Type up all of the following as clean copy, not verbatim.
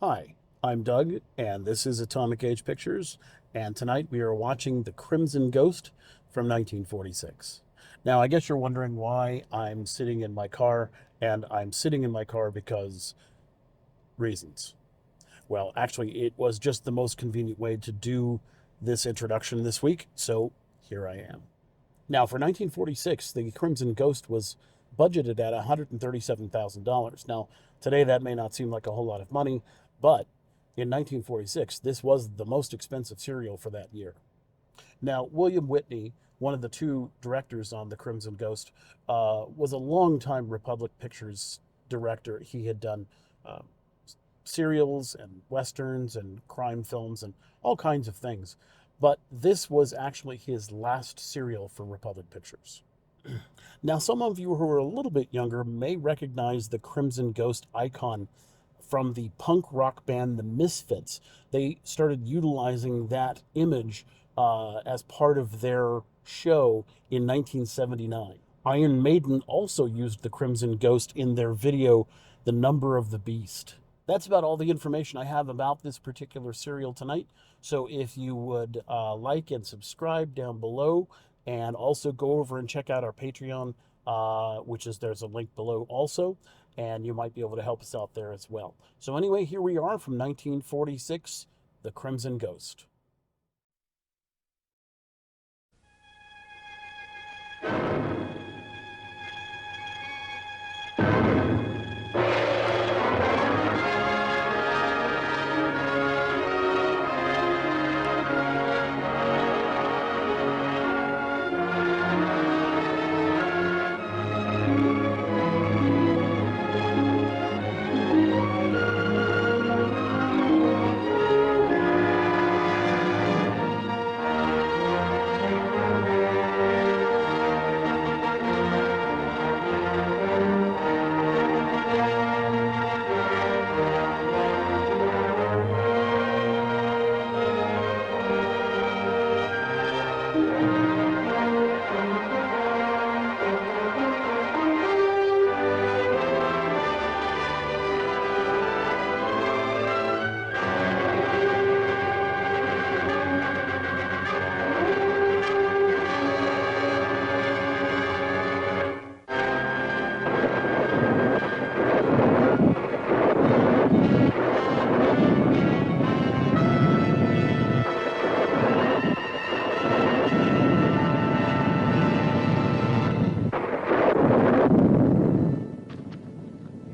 Hi, I'm Doug, and this is Atomic Age Pictures, and tonight we are watching The Crimson Ghost from 1946. Now, I guess you're wondering why I'm sitting in my car, and I'm sitting in my car because reasons. Well, actually, it was just the most convenient way to do this introduction this week, so here I am. Now, for 1946, The Crimson Ghost was budgeted at $137,000. Now, today that may not seem like a whole lot of money, but in 1946, this was the most expensive serial for that year. Now, William Whitney, one of the two directors on The Crimson Ghost, was a longtime Republic Pictures director. He had done uh, serials and westerns and crime films and all kinds of things. But this was actually his last serial for Republic Pictures. Now, some of you who are a little bit younger may recognize the Crimson Ghost icon from the punk rock band The Misfits. They started utilizing that image as part of their show in 1979. Iron Maiden also used the Crimson Ghost in their video, The Number of the Beast. That's about all the information I have about this particular serial tonight. So if you would like and subscribe down below, and also go over and check out our Patreon, there's a link below also, and you might be able to help us out there as well. So anyway, here we are from 1946, The Crimson Ghost.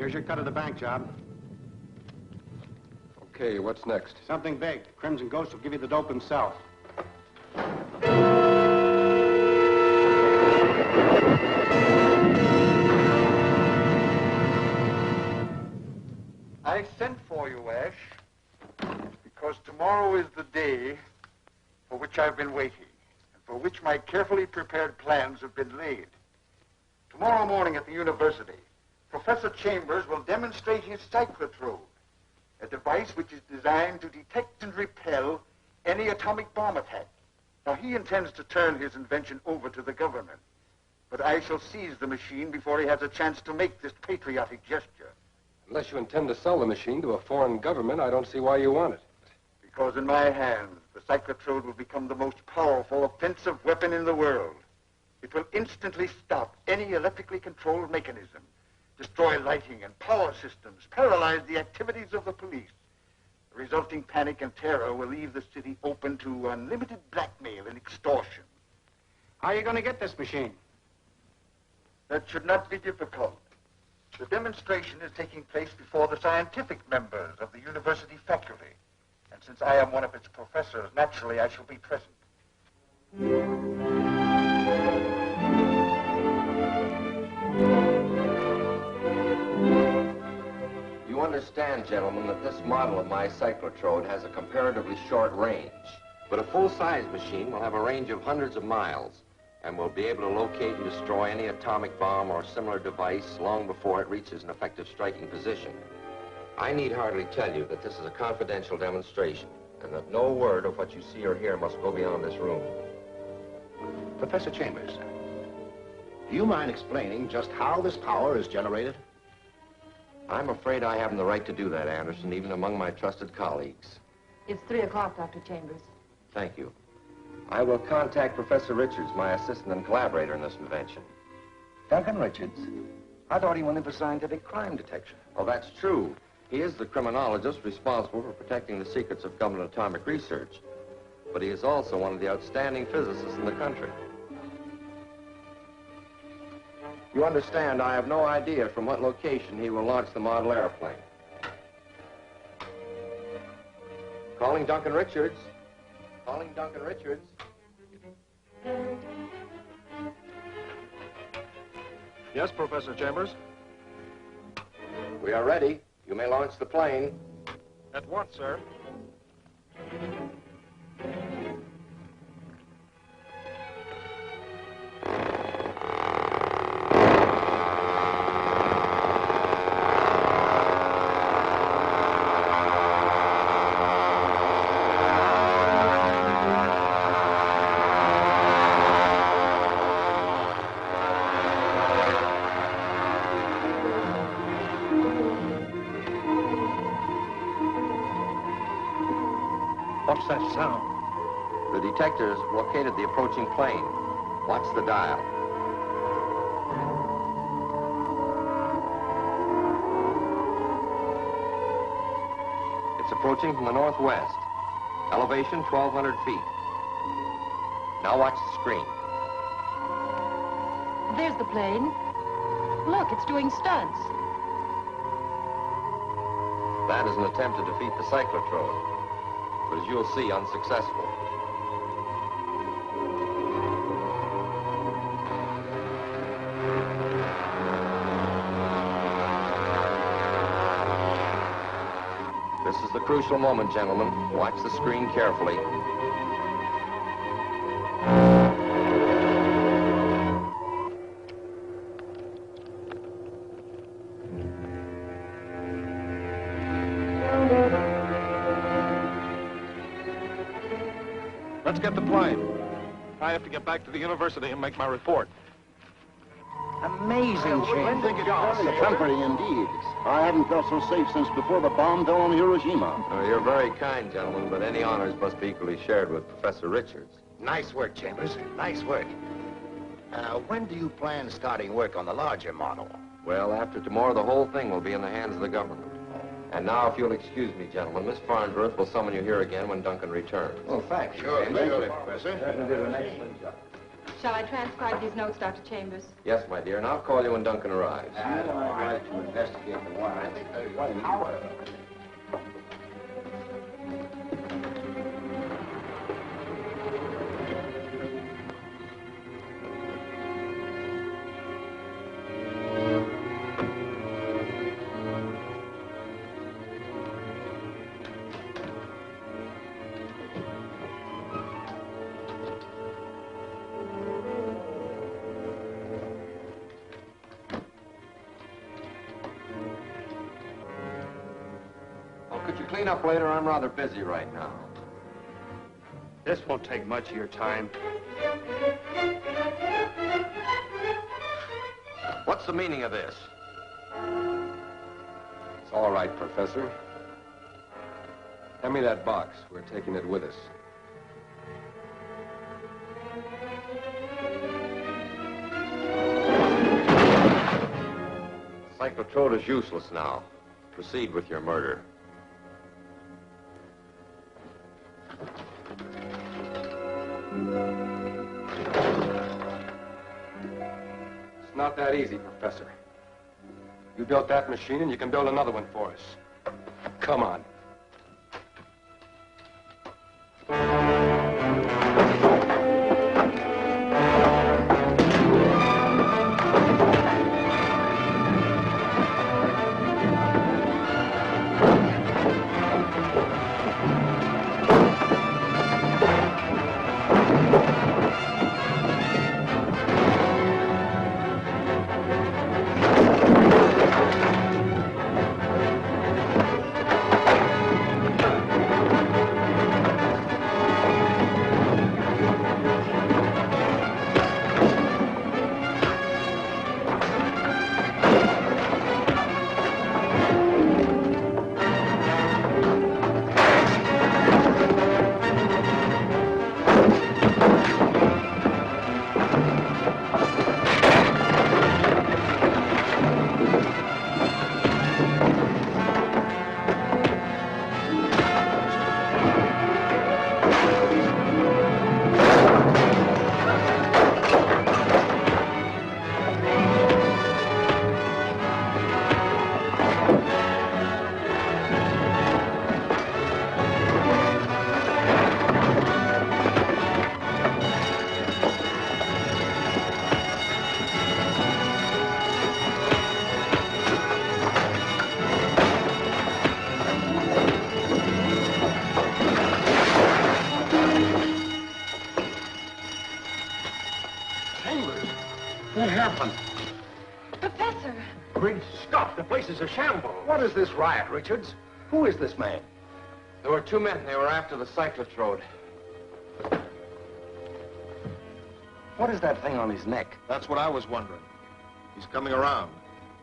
Here's your cut of the bank job. Okay, what's next? Something big. Crimson Ghost will give you the dope himself. I sent for you, Ash, because tomorrow is the day for which I've been waiting, and for which my carefully prepared plans have been laid. Tomorrow morning at the university, Professor Chambers will demonstrate his Cyclotrode, a device which is designed to detect and repel any atomic bomb attack. Now, he intends to turn his invention over to the government, but I shall seize the machine before he has a chance to make this patriotic gesture. Unless you intend to sell the machine to a foreign government, I don't see why you want it. Because in my hands, the Cyclotrode will become the most powerful offensive weapon in the world. It will instantly stop any electrically controlled mechanism, destroy lighting and power systems, paralyze the activities of the police. The resulting panic and terror will leave the city open to unlimited blackmail and extortion. How are you going to get this machine? That should not be difficult. The demonstration is taking place before the scientific members of the university faculty. And since I am one of its professors, naturally I shall be present. You understand, gentlemen, that this model of my Cyclotrode has a comparatively short range. But a full-size machine will have a range of hundreds of miles and will be able to locate and destroy any atomic bomb or similar device long before it reaches an effective striking position. I need hardly tell you that this is a confidential demonstration and that no word of what you see or hear must go beyond this room. Professor Chambers, do you mind explaining just how this power is generated? I'm afraid I haven't the right to do that, Anderson, even among my trusted colleagues. It's 3 o'clock, Dr. Chambers. Thank you. I will contact Professor Richards, my assistant and collaborator in this invention. Duncan Richards? I thought he went in for scientific crime detection. Oh, that's true. He is the criminologist responsible for protecting the secrets of government atomic research. But he is also one of the outstanding physicists in the country. You understand, I have no idea from what location he will launch the model airplane. Calling Duncan Richards. Calling Duncan Richards. Yes, Professor Chambers? We are ready. You may launch the plane. At once, sir. What's that sound? The detectors located the approaching plane. Watch the dial. It's approaching from the northwest. Elevation 1,200 feet. Now watch the screen. There's the plane. Look, it's doing stunts. That is an attempt to defeat the Cyclotrode, but as you'll see, unsuccessful. This is the crucial moment, gentlemen. Watch the screen carefully. Let's get the plane. I have to get back to the university and make my report. Amazing, James. Comforting indeed. I haven't felt so safe since before the bomb fell on Hiroshima. Oh, you're very kind, gentlemen, but any honors must be equally shared with Professor Richards. Nice work, Chambers. Nice work. When do you plan starting work on the larger model? Well, after tomorrow, the whole thing will be in the hands of the government. And now, if you'll excuse me, gentlemen, Miss Farnsworth will summon you here again when Duncan returns. Oh, thanks. Sure, Professor. Shall I transcribe these notes, Dr. Chambers? Yes, my dear, and I'll call you when Duncan arrives. I'd like to investigate the wire. Could you clean up later? I'm rather busy right now. This won't take much of your time. What's the meaning of this? It's all right, Professor. Hand me that box. We're taking it with us. Cyclotrode is useless now. Proceed with your murder. It's not that easy, Professor. You built that machine, and you can build another one for us. Come on. Professor! Great Scott, the place is a shambles. What is this riot, Richards? Who is this man? There were 2 men. They were after the Cyclotrode. What is that thing on his neck? That's what I was wondering. He's coming around.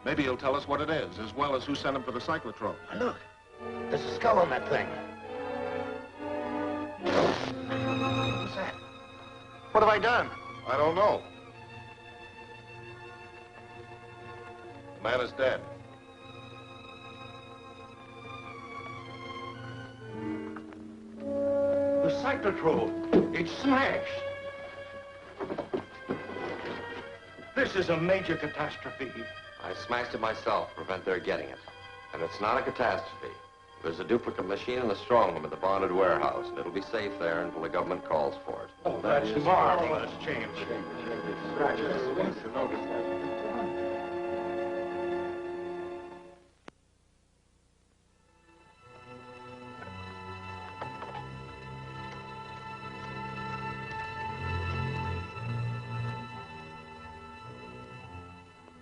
Maybe he'll tell us what it is, as well as who sent him for the Cyclotrode. Look, there's a skull on that thing. What's that? What have I done? I don't know. The man is dead. The Cyclotrode. It's smashed. This is a major catastrophe. I smashed it myself to prevent their getting it. And it's not a catastrophe. There's a duplicate machine in the strong room at the bonded warehouse, and it'll be safe there until the government calls for it. Oh, that's marvelous, James.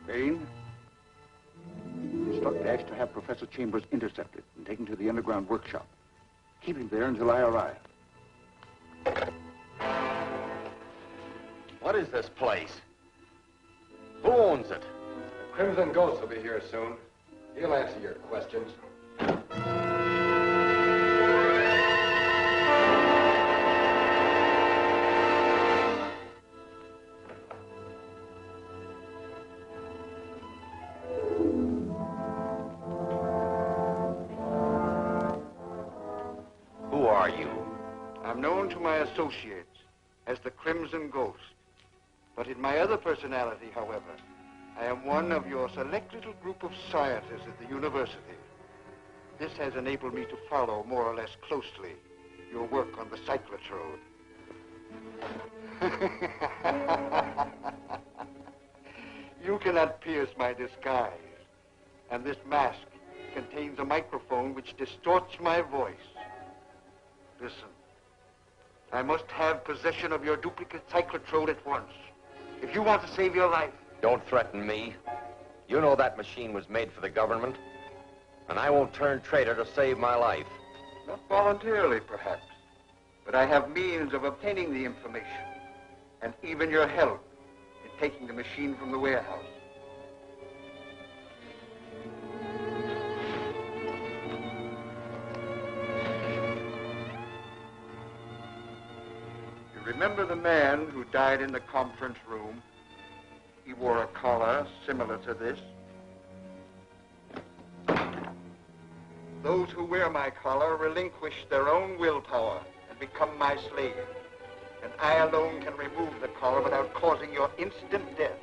Bain, instruct Ash to have Professor Chambers intercepted and taken to the underground workshop. Keep him there until I arrive. What is this place? Who owns it? The Crimson Ghost will be here soon. He'll answer your questions. Who are you? I'm known to my associates as the Crimson Ghost. But in my other personality, however, I am one of your select little group of scientists at the university. This has enabled me to follow more or less closely your work on the Cyclotrode. You cannot pierce my disguise, and this mask contains a microphone which distorts my voice. Listen, I must have possession of your duplicate Cyclotrode at once. If you want to save your life. Don't threaten me. You know that machine was made for the government, and I won't turn traitor to save my life. Not voluntarily, perhaps, but I have means of obtaining the information, and even your help in taking the machine from the warehouse. You remember the man who died in the conference room? He wore a collar similar to this. Those who wear my collar relinquish their own willpower and become my slave. And I alone can remove the collar without causing your instant death.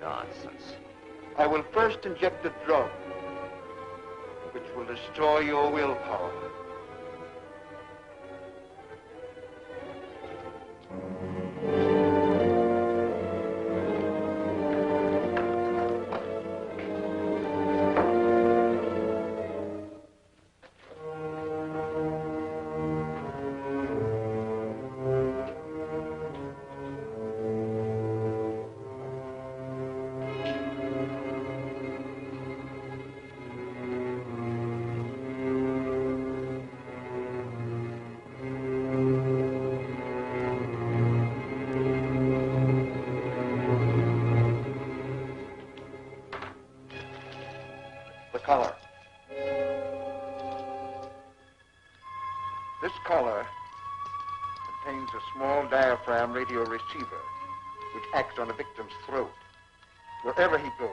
Nonsense. I will first inject a drug, which will destroy your willpower. The collar. This collar contains a small diaphragm radio receiver which acts on a victim's throat. Wherever he goes,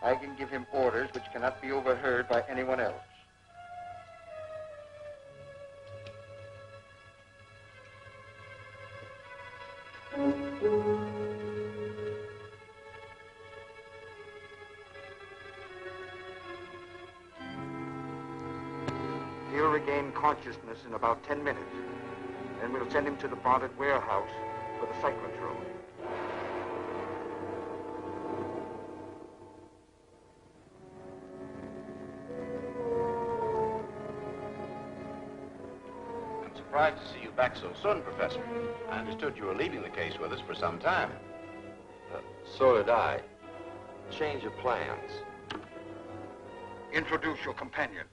I can give him orders which cannot be overheard by anyone else. He'll regain consciousness in about 10 minutes. Then we'll send him to the bonded warehouse for the Cyclotrode. I'm surprised to see you back so soon, Professor. I understood you were leaving the case with us for some time. So did I. change of plans. Introduce your companion.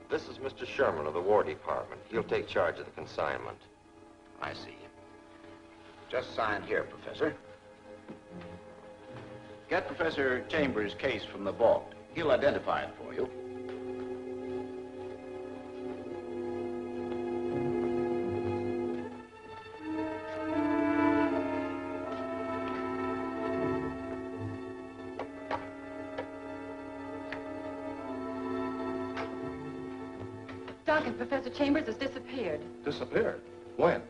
This is Mr. Sherman of the War Department. He'll take charge of the consignment. I see. Just sign here, Professor. Get Professor Chambers' case from the vault. He'll identify it for you. Duncan, Professor Chambers has disappeared. Disappeared? When?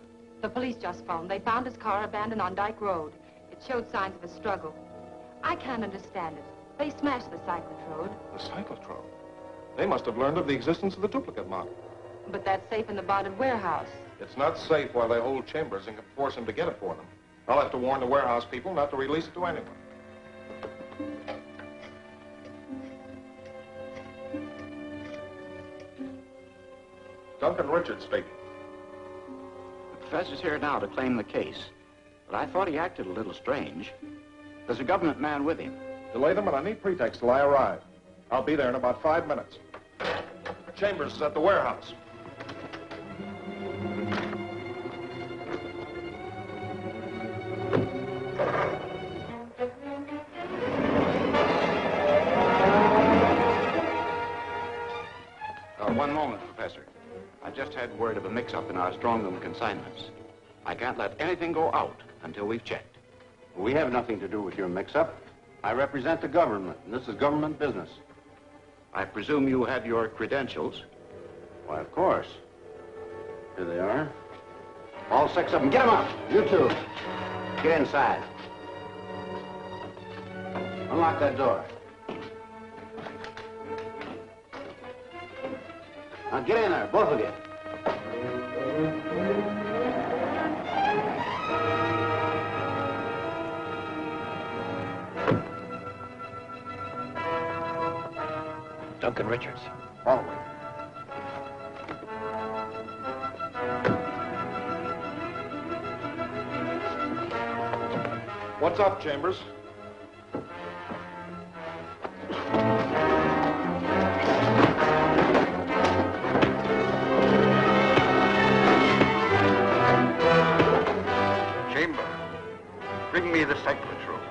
The police just phoned. They found his car abandoned on Dyke Road. It showed signs of a struggle. I can't understand it. They smashed the Cyclotrode. The Cyclotrode. They must have learned of the existence of the duplicate model. But that's safe in the bonded warehouse. It's not safe while they hold Chambers and can force him to get it for them. I'll have to warn the warehouse people not to release it to anyone. Duncan Richards speaking. The professor's here now to claim the case. But I thought he acted a little strange. There's a government man with him. Delay them on any pretext till I arrive. I'll be there in about 5 minutes. Chambers is at the warehouse. One moment, Professor. I just had word of a mix-up in our strongroom consignments. I can't let anything go out until we've checked. We have nothing to do with your mix-up. I represent the government, and this is government business. I presume you have your credentials. Why, of course. Here they are. All 6 of them. Get them up. You two. Get inside. Unlock that door. Now get in there, both of you. Duncan Richards. Follow me. What's up, Chambers? Chamber, bring me the Cyclotrode.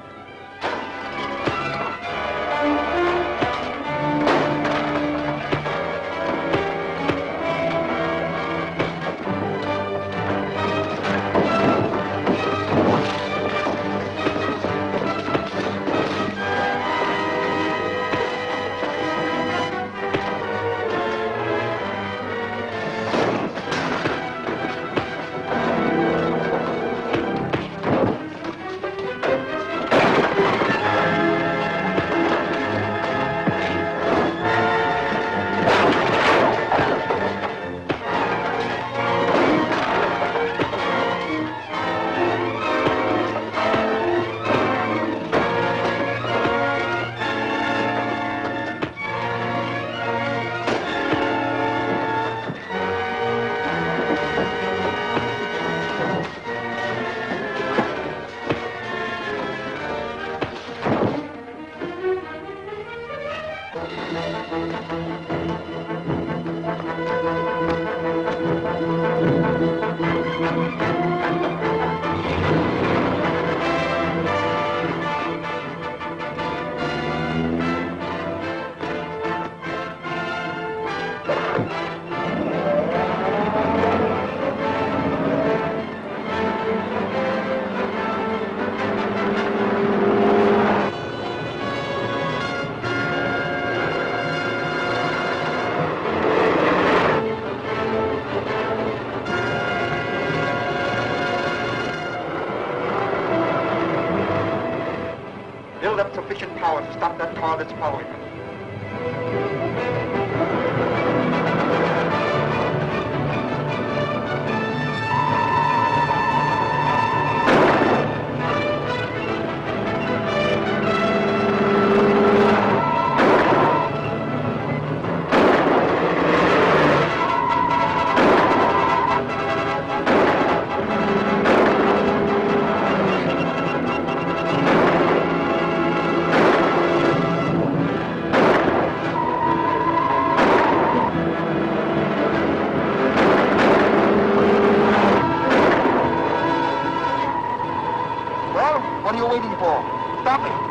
Build up sufficient power to stop that car that's following us. what are you waiting for? Stop it!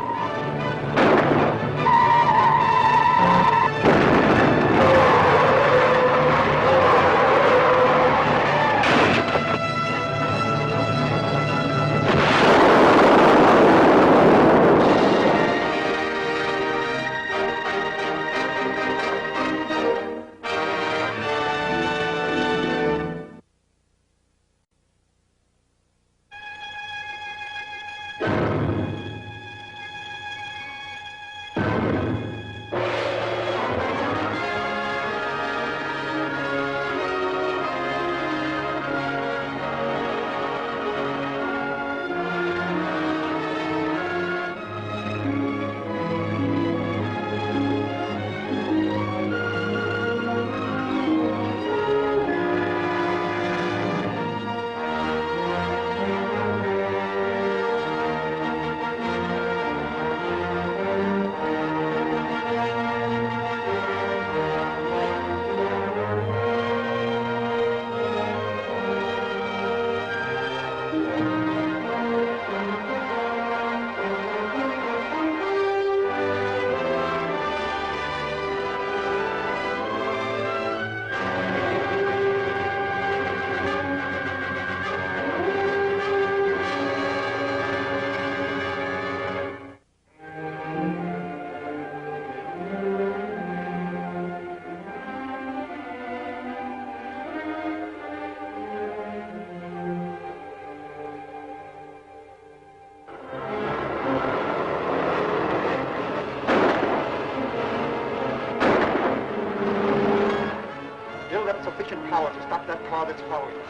Sufficient power to stop that car that's following us.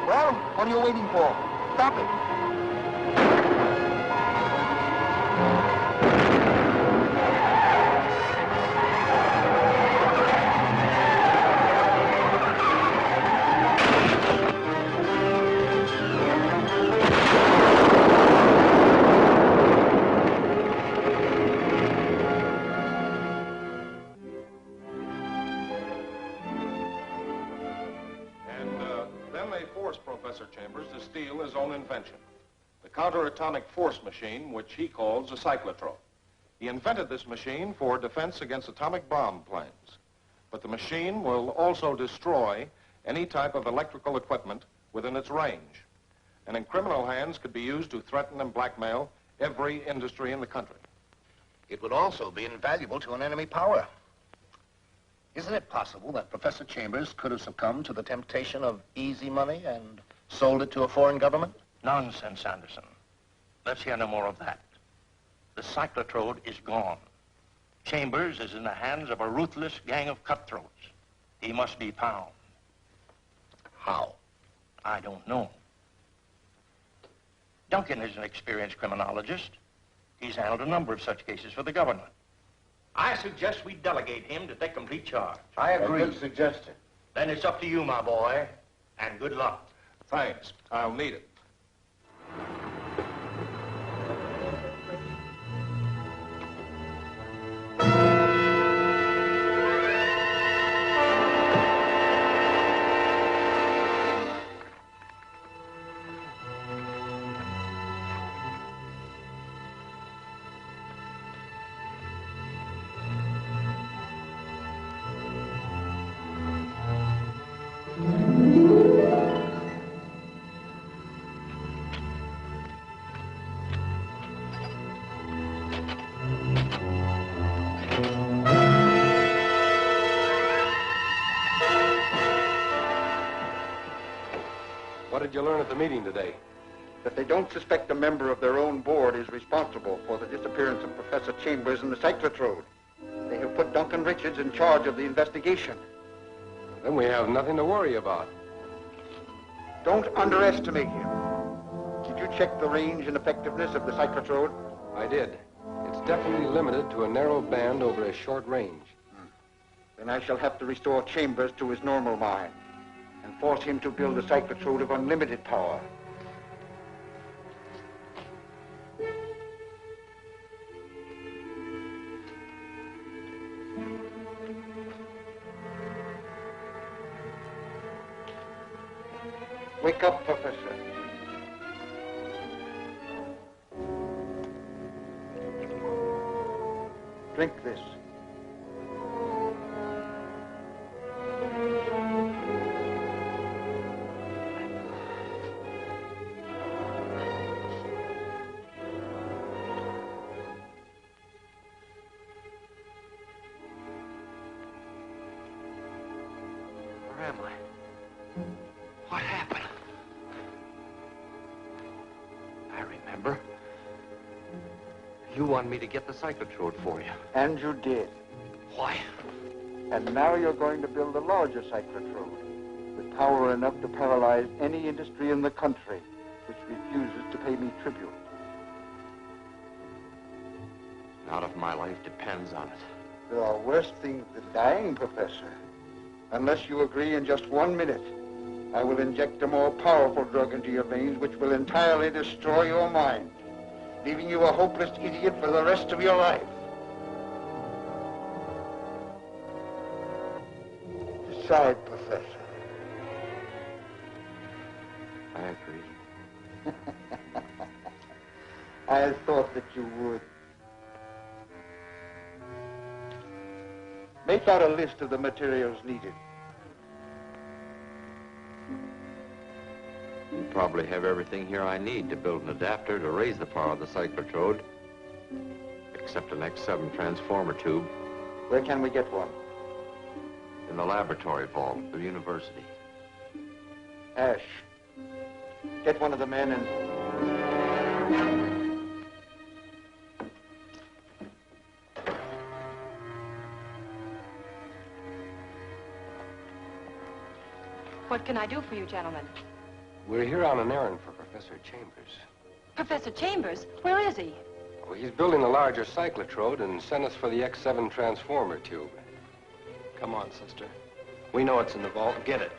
Well, what are you waiting for? Stop it. Professor Chambers to steal his own invention, the counter-atomic force machine, which he calls a cyclotrode. He invented this machine for defense against atomic bomb planes. But the machine will also destroy any type of electrical equipment within its range, and in criminal hands could be used to threaten and blackmail every industry in the country. It would also be invaluable to an enemy power. Isn't it possible that Professor Chambers could have succumbed to the temptation of easy money and sold it to a foreign government? Nonsense, Anderson. Let's hear no more of that. The Cyclotrode is gone. Chambers is in the hands of a ruthless gang of cutthroats. He must be found. How? I don't know. Duncan is an experienced criminologist. He's handled a number of such cases for the government. I suggest we delegate him to take complete charge. I agree. A good suggestion. Then it's up to you, my boy, and good luck. Thanks. I'll need it. What did you learn at the meeting today? That they don't suspect a member of their own board is responsible for the disappearance of Professor Chambers and the Cyclotrode. They have put Duncan Richards in charge of the investigation. Then we have nothing to worry about. Don't underestimate him. Did you check the range and effectiveness of the Cyclotrode? I did. It's definitely limited to a narrow band over a short range. Then I shall have to restore Chambers to his normal mind and force him to build a Cyclotrode of unlimited power. Wake up, Professor. Drink this. Where am I? What happened? I remember. You wanted me to get the Cyclotrode for you. And you did. Why? And now you're going to build a larger cyclotrode with power enough to paralyze any industry in the country which refuses to pay me tribute. Not if my life depends on it. There are worse things than dying, Professor. Unless you agree in just 1 minute, I will inject a more powerful drug into your veins which will entirely destroy your mind, leaving you a hopeless idiot for the rest of your life. Decide, Professor. I agree. I thought that you would. Make out a list of the materials needed. You probably have everything here I need to build an adapter to raise the power of the Cyclotrode, except an X7 transformer tube. Where can we get one? In the laboratory vault of the university. Ash, get one of the men and... What can I do for you, gentlemen? We're here on an errand for Professor Chambers. Professor Chambers? Where is he? Well, he's building a larger Cyclotrode and sent us for the X7 transformer tube. Come on, sister. We know it's in the vault. Get it.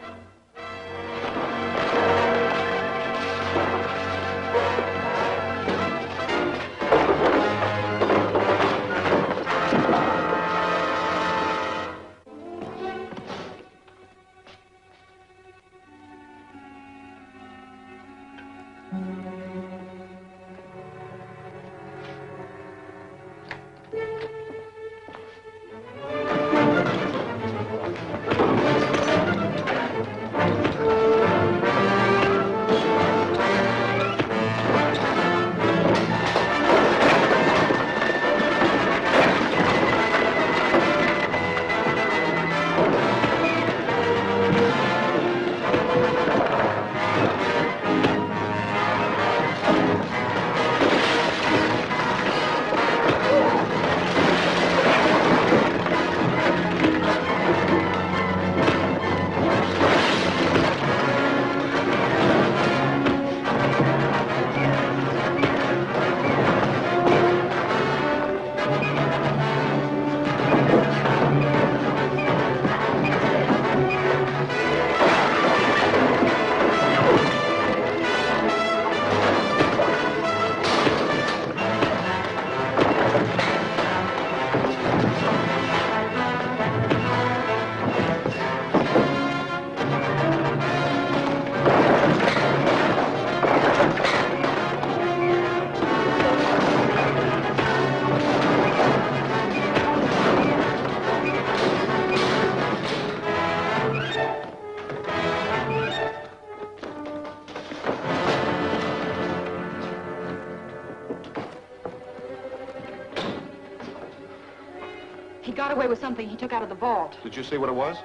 He got away with something he took out of the vault. Did you see what it was?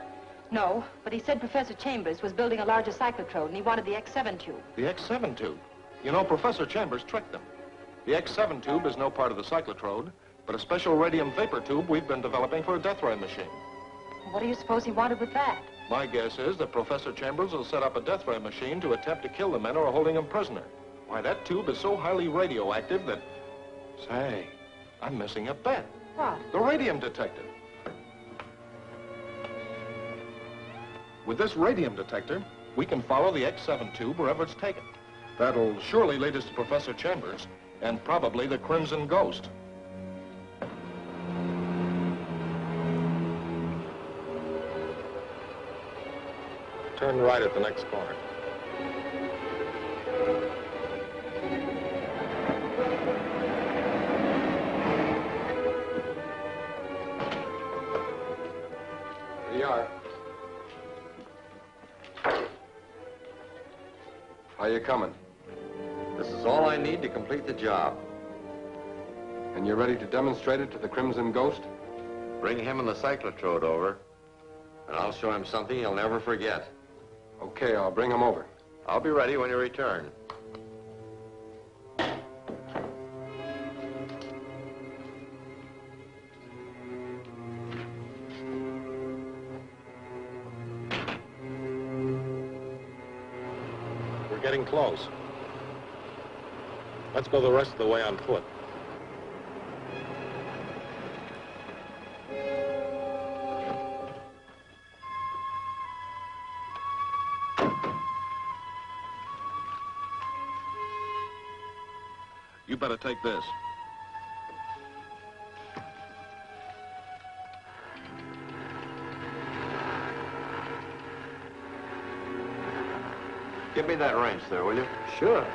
No, but he said Professor Chambers was building a larger cyclotrode, and he wanted the X7 tube. The X7 tube. You know, Professor Chambers tricked them. The X7 tube is no part of the Cyclotrode, but a special radium vapor tube we've been developing for a death ray machine. What do you suppose he wanted with that? My guess is that Professor Chambers will set up a death ray machine to attempt to kill the men who are holding him prisoner. Why, that tube is so highly radioactive that... Say, I'm missing a bet. What? The radium detector. With this radium detector, we can follow the X7 tube wherever it's taken. That'll surely lead us to Professor Chambers, and probably the Crimson Ghost. Turn right at the next corner. How you coming? This is all I need to complete the job. And you're ready to demonstrate it to the Crimson Ghost? Bring him and the Cyclotrode over, and I'll show him something he'll never forget. Okay, I'll bring him over. I'll be ready when you return. We're getting close. Let's go the rest of the way on foot. You better take this. Give me that wrench there, will you? Sure.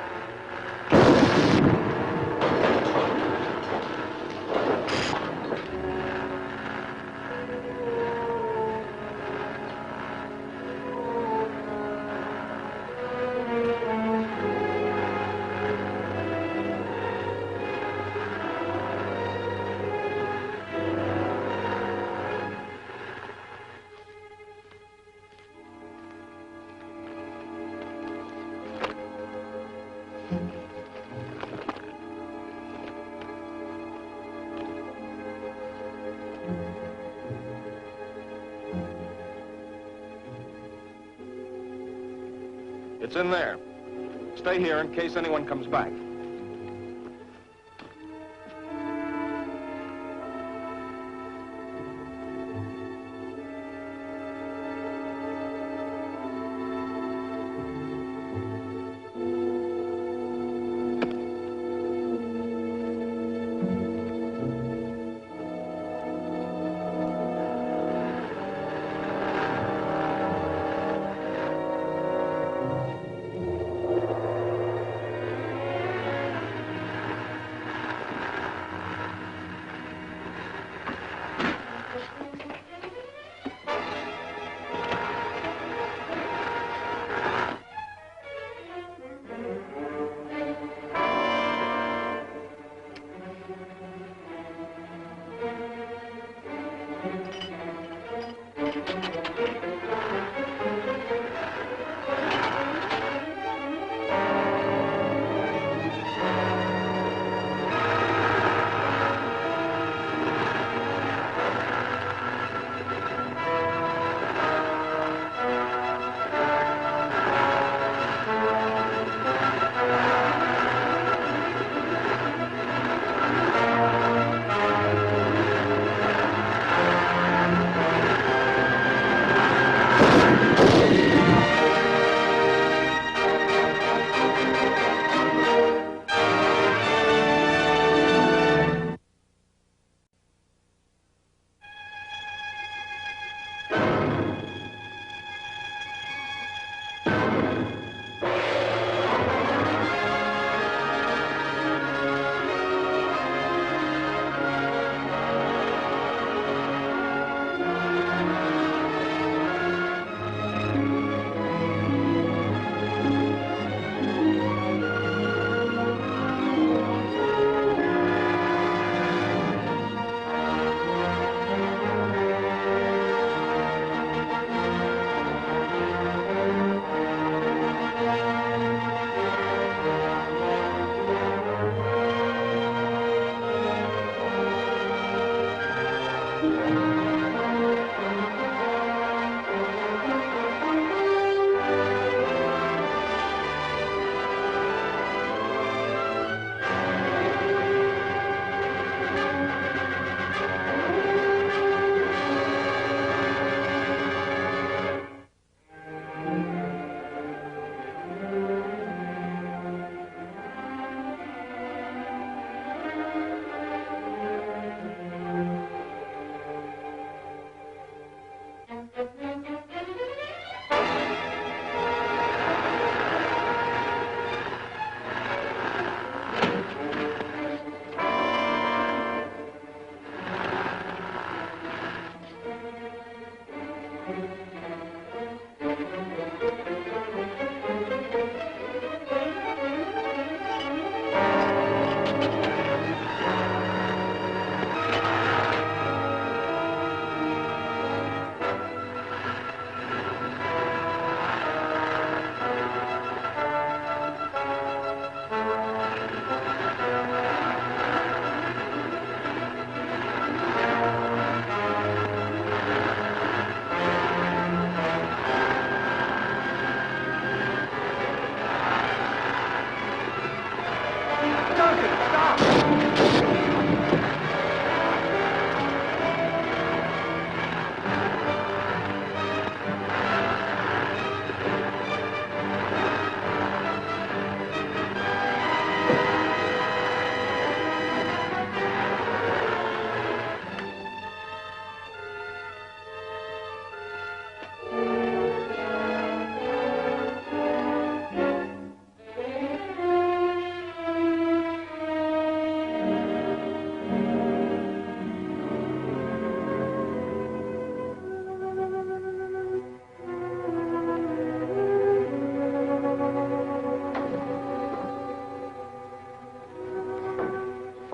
It's in there. Stay here in case anyone comes back.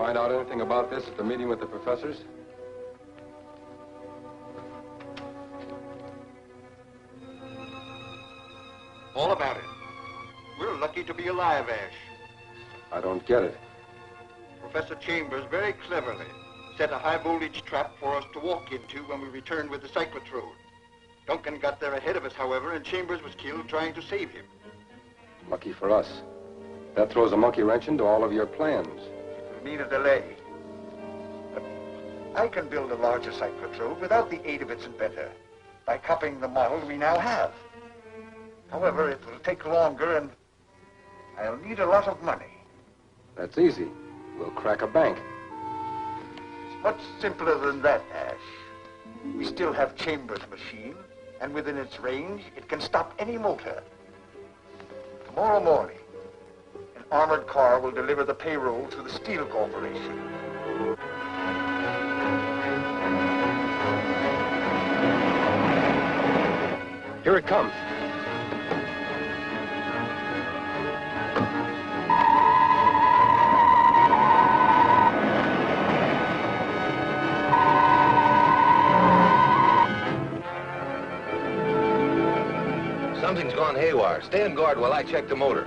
find out anything about this at the meeting with the professors? All about it. We're lucky to be alive, Ash. I don't get it. Professor Chambers very cleverly set a high-voltage trap for us to walk into when we returned with the Cyclotrode. Duncan got there ahead of us, however, and Chambers was killed trying to save him. Lucky for us. That throws a monkey wrench into all of your plans. It'll mean a delay. But I can build a larger Cyclotrode without the aid of its inventor, by copying the model we now have. However, it will take longer, and I'll need a lot of money. That's easy. We'll crack a bank. It's much simpler than that, Ash. We still have Chambers' machine, and within its range, it can stop any motor. Tomorrow morning, an armored car will deliver the payroll to the Steel Corporation. Here it comes. Something's gone haywire. Stay on guard while I check the motor.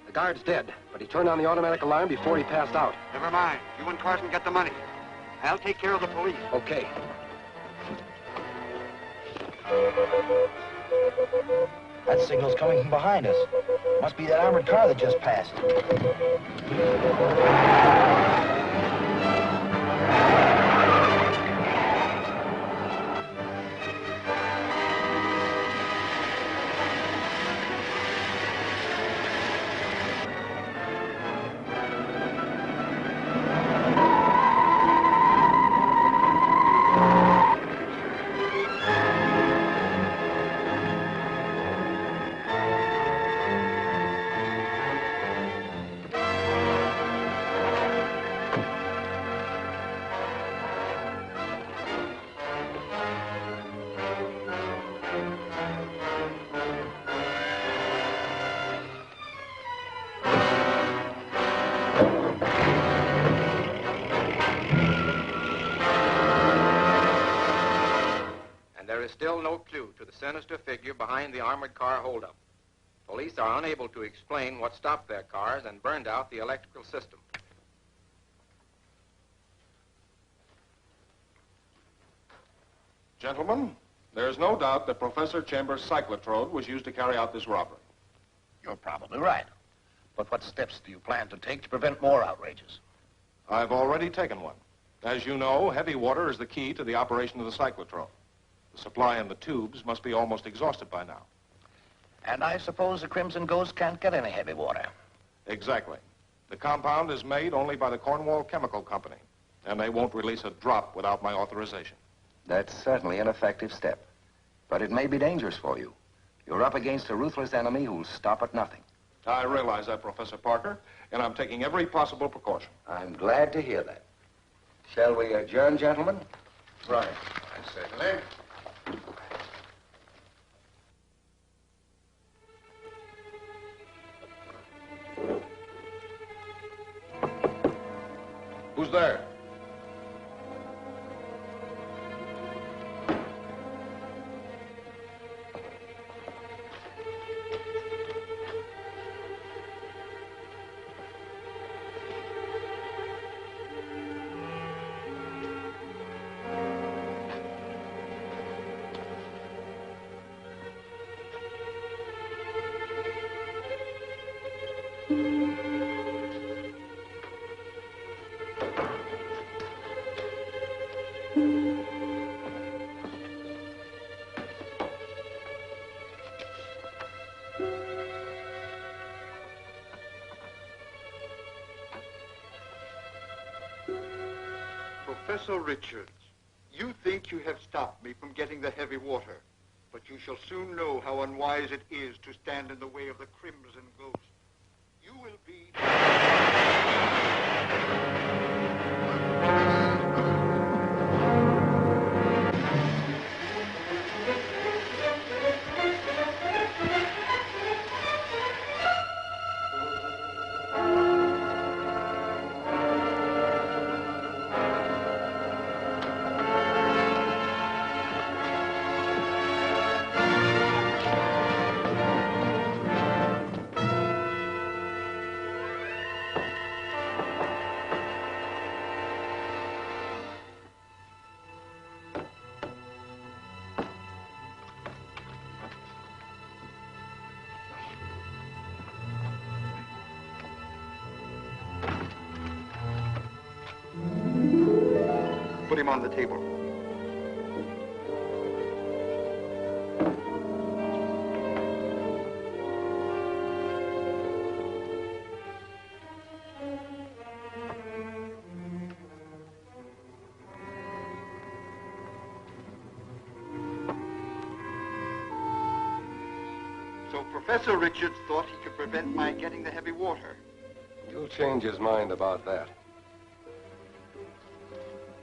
The guard's dead, but he turned on the automatic alarm before he passed out. Never mind. You and Carson get the money. I'll take care of the police. Okay. That signal's coming from behind us. Must be that armored car that just passed. There is still no clue to the sinister figure behind the armored car holdup. Police are unable to explain what stopped their cars and burned out the electrical system. Gentlemen, there's no doubt that Professor Chambers' Cyclotrode was used to carry out this robbery. You're probably right. But what steps do you plan to take to prevent more outrages? I've already taken one. As you know, heavy water is the key to the operation of the Cyclotrode. The supply in the tubes must be almost exhausted by now. And I suppose the Crimson Ghost can't get any heavy water. Exactly. The compound is made only by the Cornwall Chemical Company, and they won't release a drop without my authorization. That's certainly an effective step. But it may be dangerous for you. You're up against a ruthless enemy who'll stop at nothing. I realize that, Professor Parker, and I'm taking every possible precaution. I'm glad to hear that. Shall we adjourn, gentlemen? Right. Certainly. Who's there? Professor Richards, you think you have stopped me from getting the heavy water, but you shall soon know how unwise it is to stand in the way of the Crimson Ghost. You will be... Put him on the table. So Professor Richards thought he could prevent my getting the heavy water. You'll change his mind about that.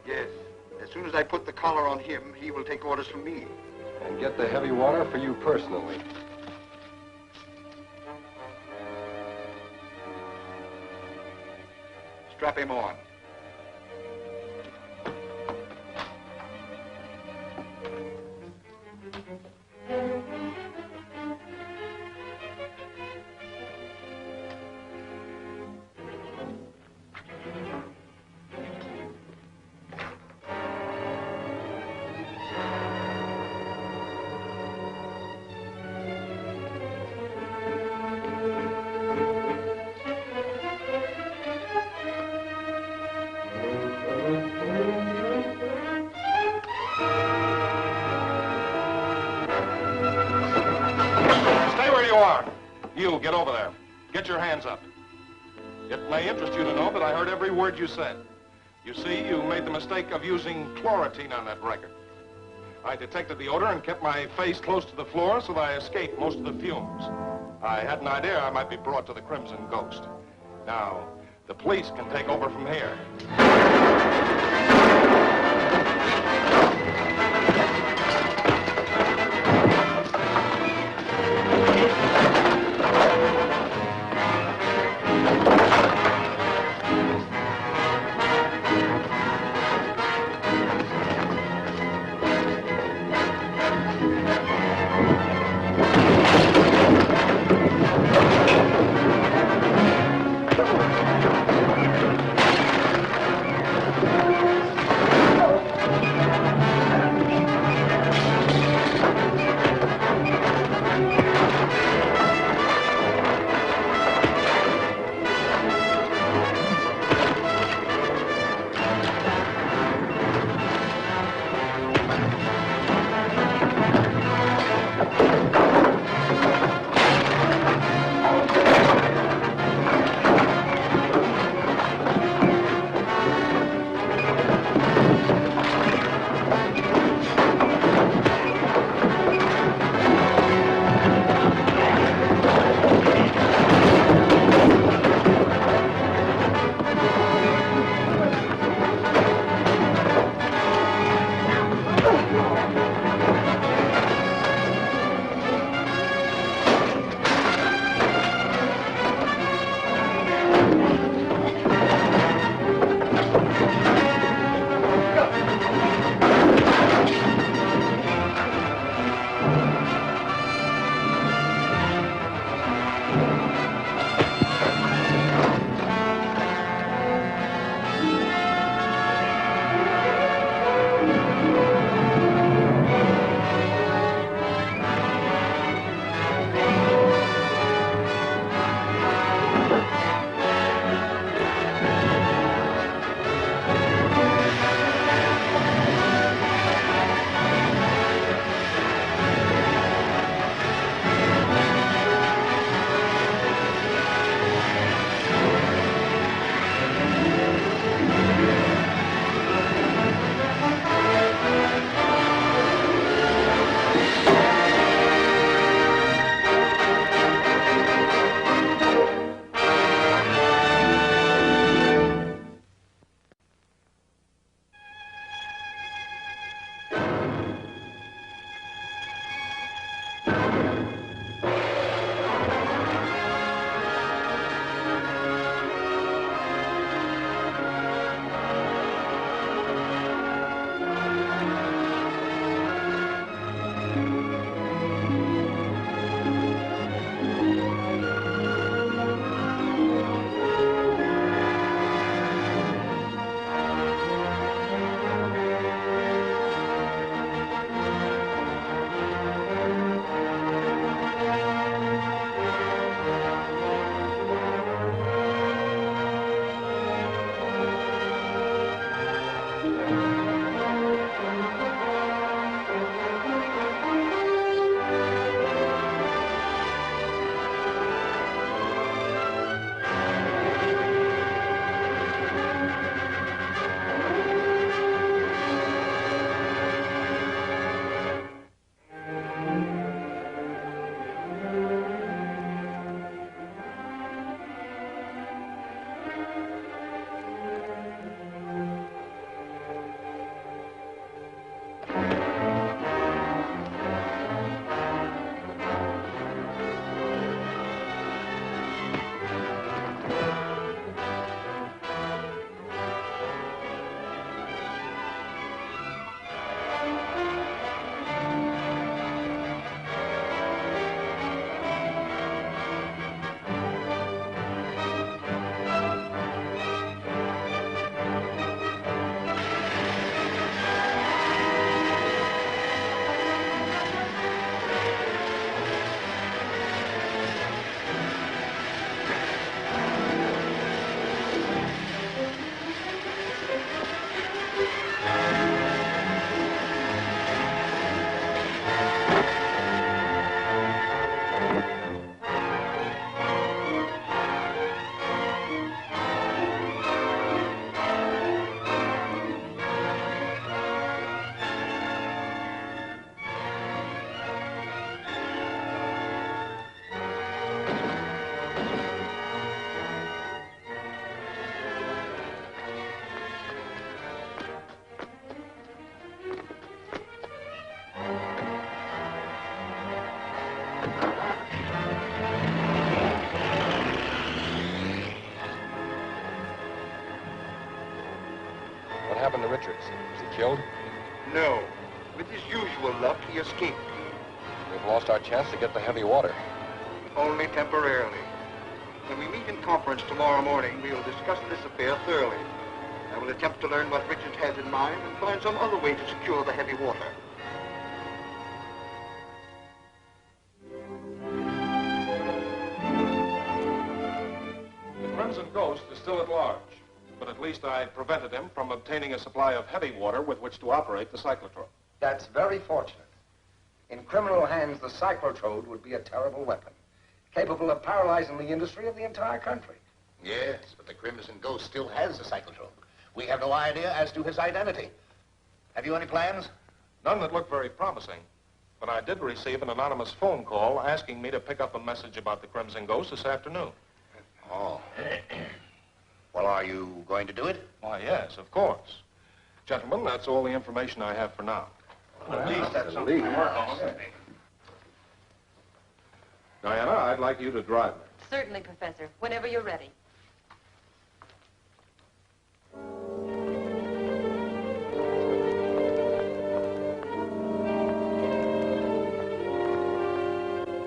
Yes. As soon as I put the collar on him, he will take orders from me. And get the heavy water for you personally. Strap him on. You, get over there. Get your hands up. It may interest you to know that I heard every word you said. You see, you made the mistake of using chlorothene on that record. I detected the odor and kept my face close to the floor so that I escaped most of the fumes. I had an idea I might be brought to the Crimson Ghost. Now, the police can take over from here. happened to Richards? Was he killed? No. With his usual luck, he escaped. We've lost our chance to get the heavy water. Only temporarily. When we meet in conference tomorrow morning, we will discuss this affair thoroughly. I will attempt to learn what Richards has in mind and find some other way to secure the heavy water. The Crimson Ghost is still at large, but at least I prevented him from obtaining a supply of heavy water with which to operate the cyclotrode. That's very fortunate. In criminal hands, the Cyclotrode would be a terrible weapon, capable of paralyzing the industry of the entire country. Yes, but the Crimson Ghost still has the Cyclotrode. We have no idea as to his identity. Have you any plans? None that look very promising, but I did receive an anonymous phone call asking me to pick up a message about the Crimson Ghost this afternoon. Oh. Well, are you going to do it? Why, yes, of course. Gentlemen, that's all the information I have for now. Well, at least that's something to work on. Diana, I'd like you to drive me. Certainly, Professor. Whenever you're ready.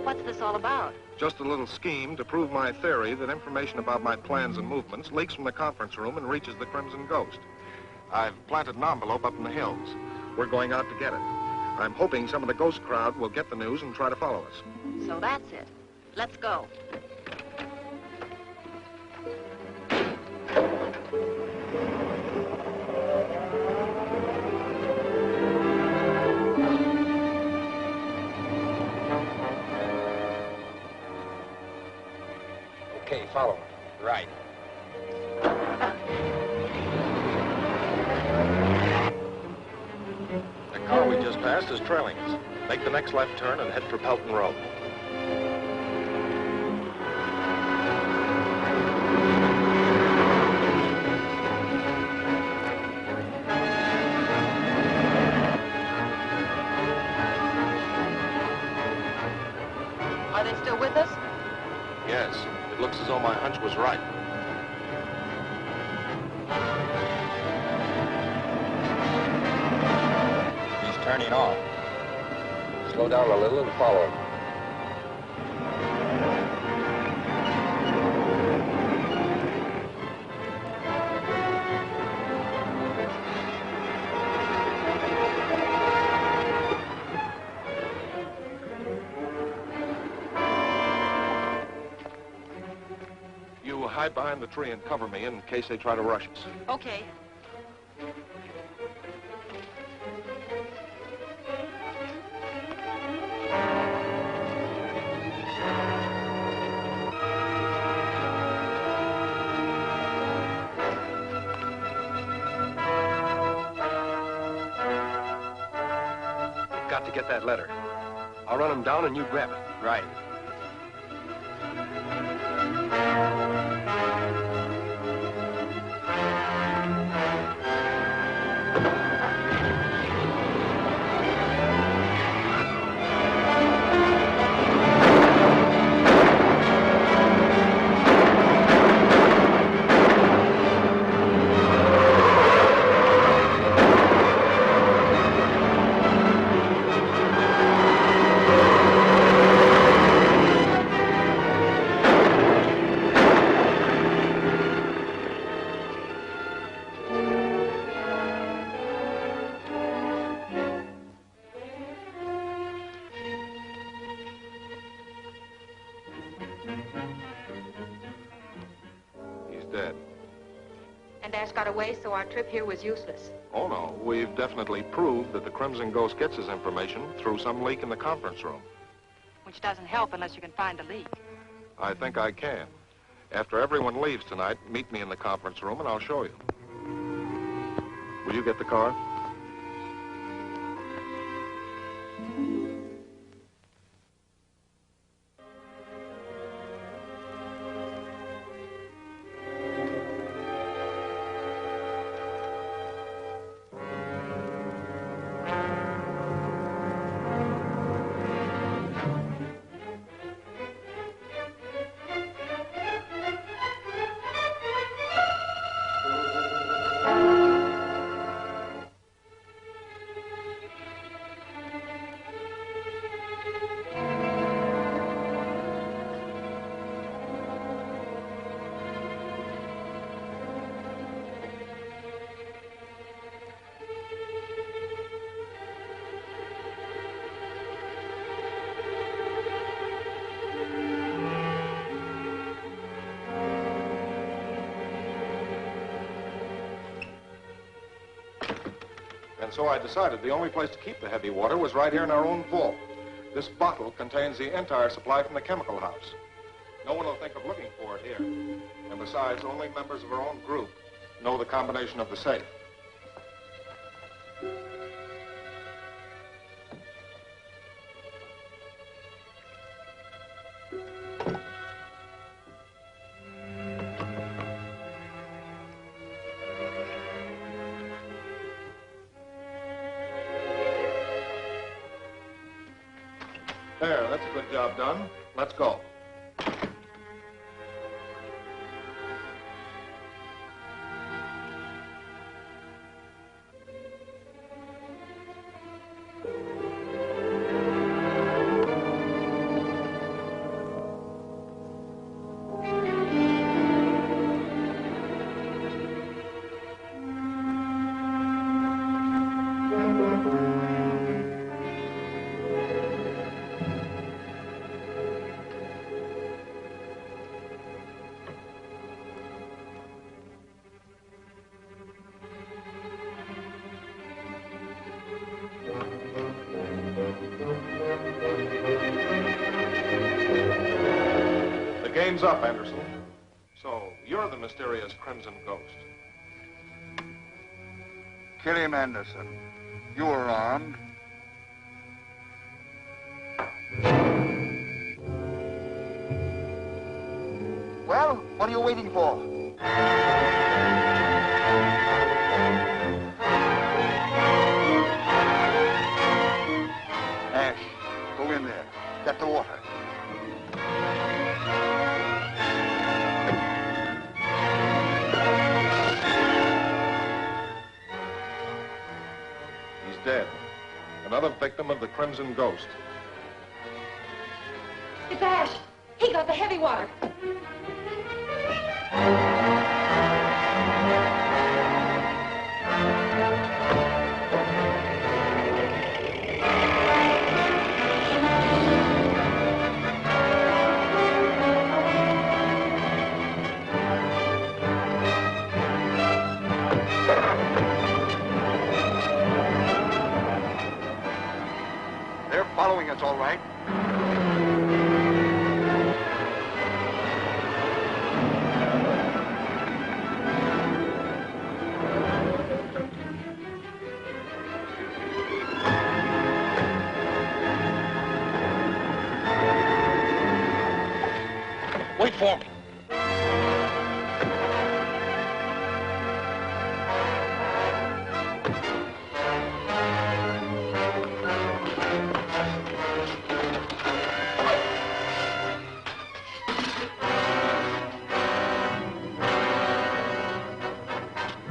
What's this all about? Just a little scheme to prove my theory that information about my plans and movements leaks from the conference room and reaches the Crimson Ghost. I've planted an envelope up in the hills. We're going out to get it. I'm hoping some of the ghost crowd will get the news and try to follow us. So that's it. Let's go. Okay, follow me. Right. The car we just passed is trailing us. Make the next left turn and head for Pelton Road. Are they still with us? Yes, it looks as though my hunch was right. He's turning off. Slow down a little and follow him. You hide behind the tree and cover me in case they try to rush us. Okay. We've got to get that letter. I'll run him down and you grab it. Right. Dead. And Ash got away, so our trip here was useless. Oh, no. We've definitely proved that the Crimson Ghost gets his information through some leak in the conference room. Which doesn't help unless you can find a leak. I think I can. After everyone leaves tonight, meet me in the conference room and I'll show you. Will you get the car? And so I decided the only place to keep the heavy water was right here in our own vault. This bottle contains the entire supply from the chemical house. No one will think of looking for it here. And besides, only members of our own group know the combination of the safe. There, that's a good job done. Let's go. The game's up, Anderson. So, you're the mysterious Crimson Ghost. Kill him, Anderson. You are armed. Well, what are you waiting for? Ash, go in there. Get the water. He's dead. Another victim of the Crimson Ghost. It's Ash. He got the heavy water. They're following us, all right. Wait for me.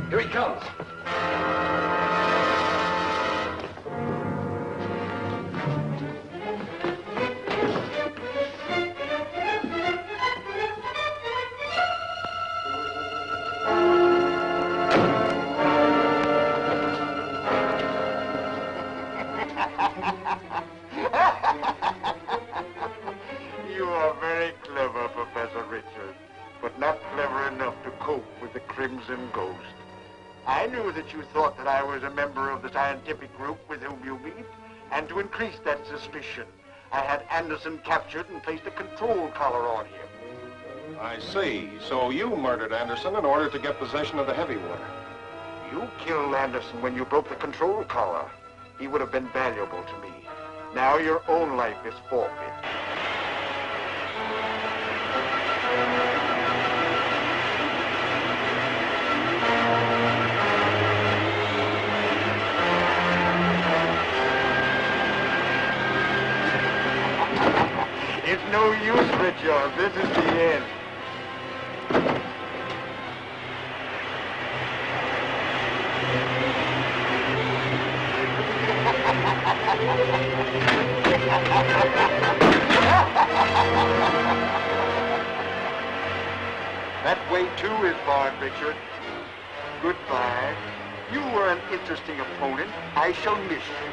Here he comes. You are very clever, Professor Richard, but not clever enough to cope with the Crimson Ghost. I knew that you thought that I was a member of the scientific group with whom you meet, and to increase that suspicion, I had Anderson captured and placed a control collar on him. I see. So you murdered Anderson in order to get possession of the heavy water. You killed Anderson when you broke the control collar. He would have been valuable to me. Now your own life is forfeit. It's no use, Richard. This is the end. That way, too, is barred, Richard. Goodbye. You were an interesting opponent. I shall miss you.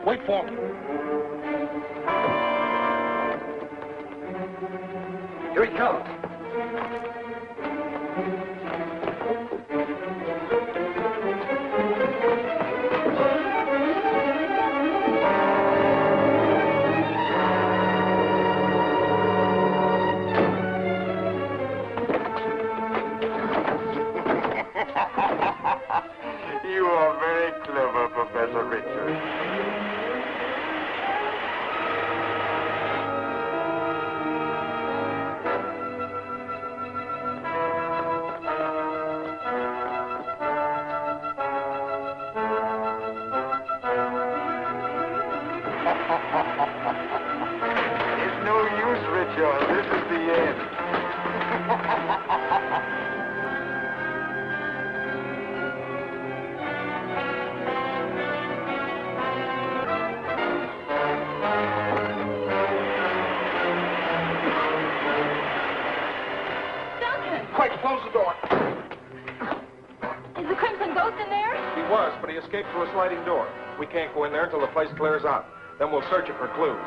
Wait for me. Here he comes. You are very clever, Professor Richards. It's no use, Richard. This is the end. Quick, close the door. Is the Crimson Ghost in there? He was, but he escaped through a sliding door. We can't go in there until the place clears out. Then we'll search it for clues.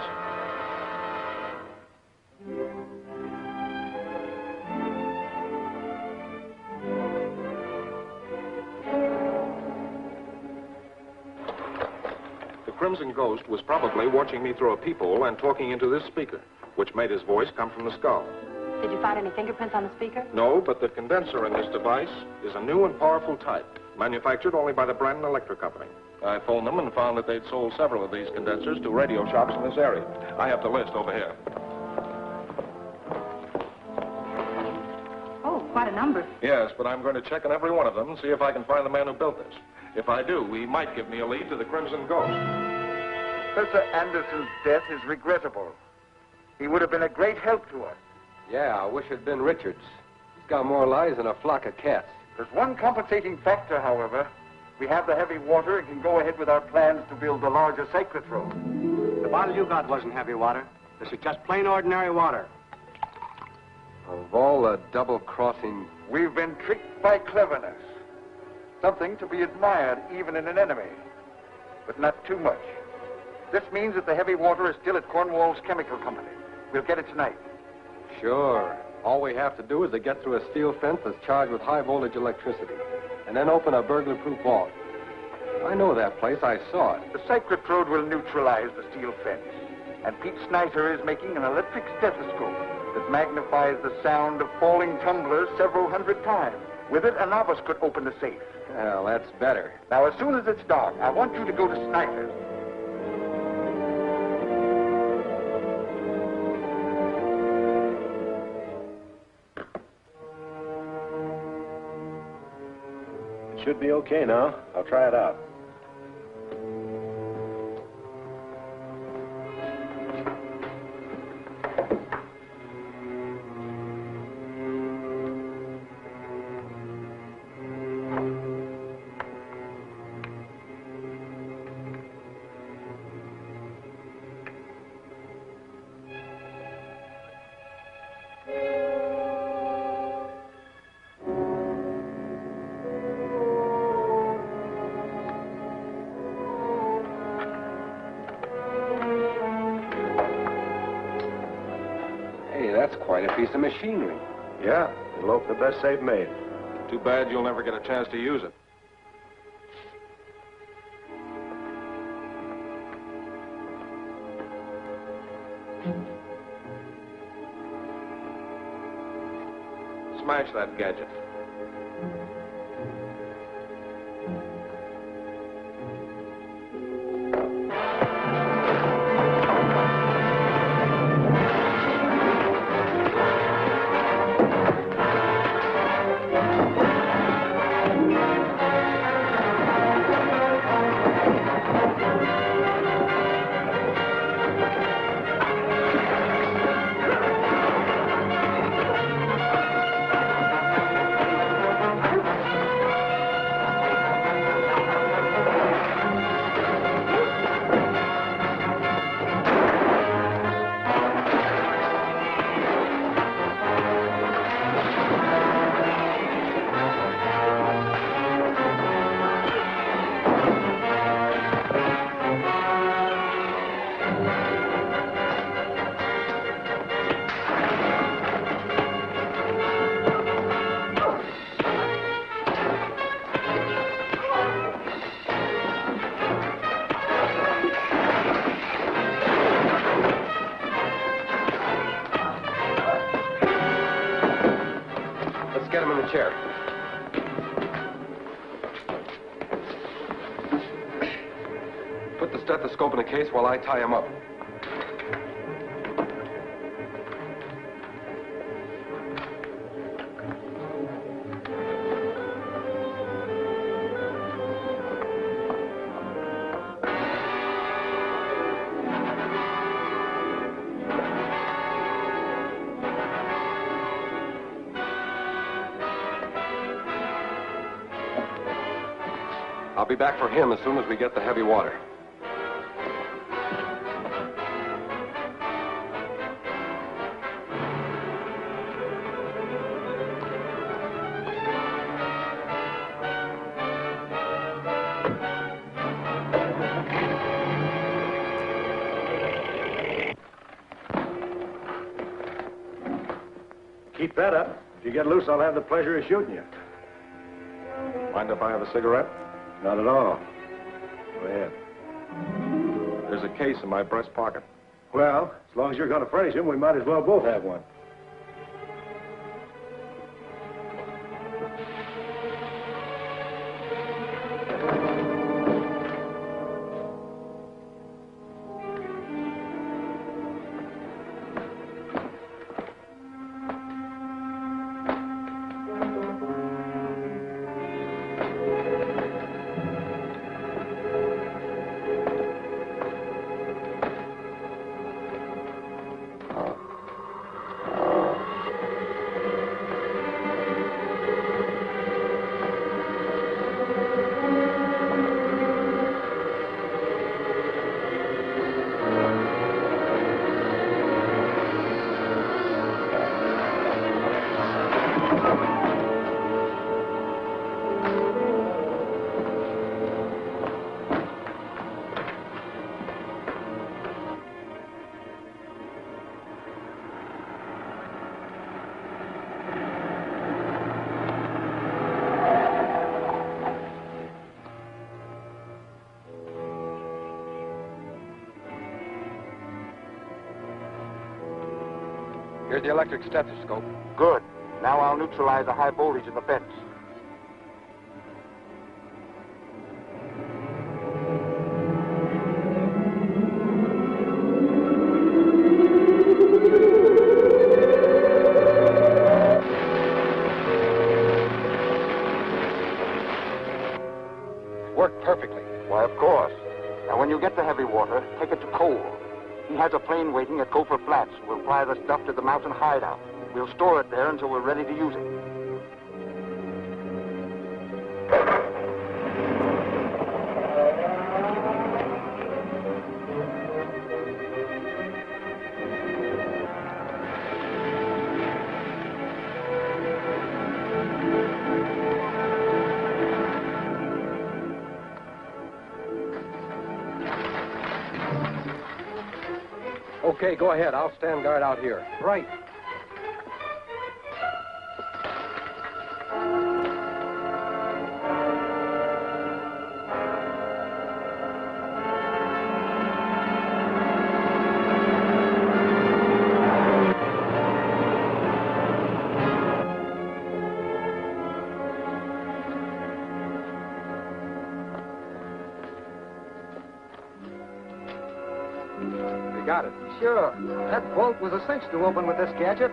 The Crimson Ghost was probably watching me through a peephole and talking into this speaker, which made his voice come from the skull. Did you find any fingerprints on the speaker? No, but the condenser in this device is a new and powerful type, manufactured only by the Brandon Electric Company. I phoned them and found that they'd sold several of these condensers to radio shops in this area. I have the list over here. Oh, quite a number. Yes, but I'm going to check on every one of them and see if I can find the man who built this. If I do, he might give me a lead to the Crimson Ghost. Professor Anderson's death is regrettable. He would have been a great help to us. Yeah, I wish it had been Richards. He's got more lies than a flock of cats. There's one compensating factor, however. We have the heavy water and can go ahead with our plans to build the larger cyclotron. The bottle you got wasn't heavy water. This is just plain ordinary water. Of all the double-crossing... We've been tricked by cleverness. Something to be admired even in an enemy. But not too much. This means that the heavy water is still at Cornwall's Chemical Company. We'll get it tonight. Sure. All we have to do is to get through a steel fence that's charged with high-voltage electricity, and then open a burglar-proof vault. I know that place. I saw it. The Cyclotrode will neutralize the steel fence. And Pete Snyder is making an electric stethoscope that magnifies the sound of falling tumblers several hundred times. With it, a novice could open the safe. Well, that's better. Now, as soon as it's dark, I want you to go to Snyder's. Should be okay now. I'll try it out. That's quite a piece of machinery. Yeah, it'll open the best safe made. Too bad you'll never get a chance to use it. Smash that gadget. chair. Put the stethoscope in the case while I tie him up. I'll be back for him as soon as we get the heavy water. Keep that up. If you get loose, I'll have the pleasure of shooting you. Mind if I have a cigarette? Not at all. Go ahead. There's a case in my breast pocket. Well, as long as you're going to furnish him, we might as well both have one. Here's the electric stethoscope. Good. Now I'll neutralize the high voltage in the vents. Worked perfectly. Why, of course. Now, when you get the heavy water, take it to Cole. He has a plane waiting at Gopher Flats. We'll fly the stuff to the mountain hideout. We'll store it there until we're ready to use it. Okay, go ahead. I'll stand guard out here. Right. Got it. Sure. That bolt was a cinch to open with this gadget.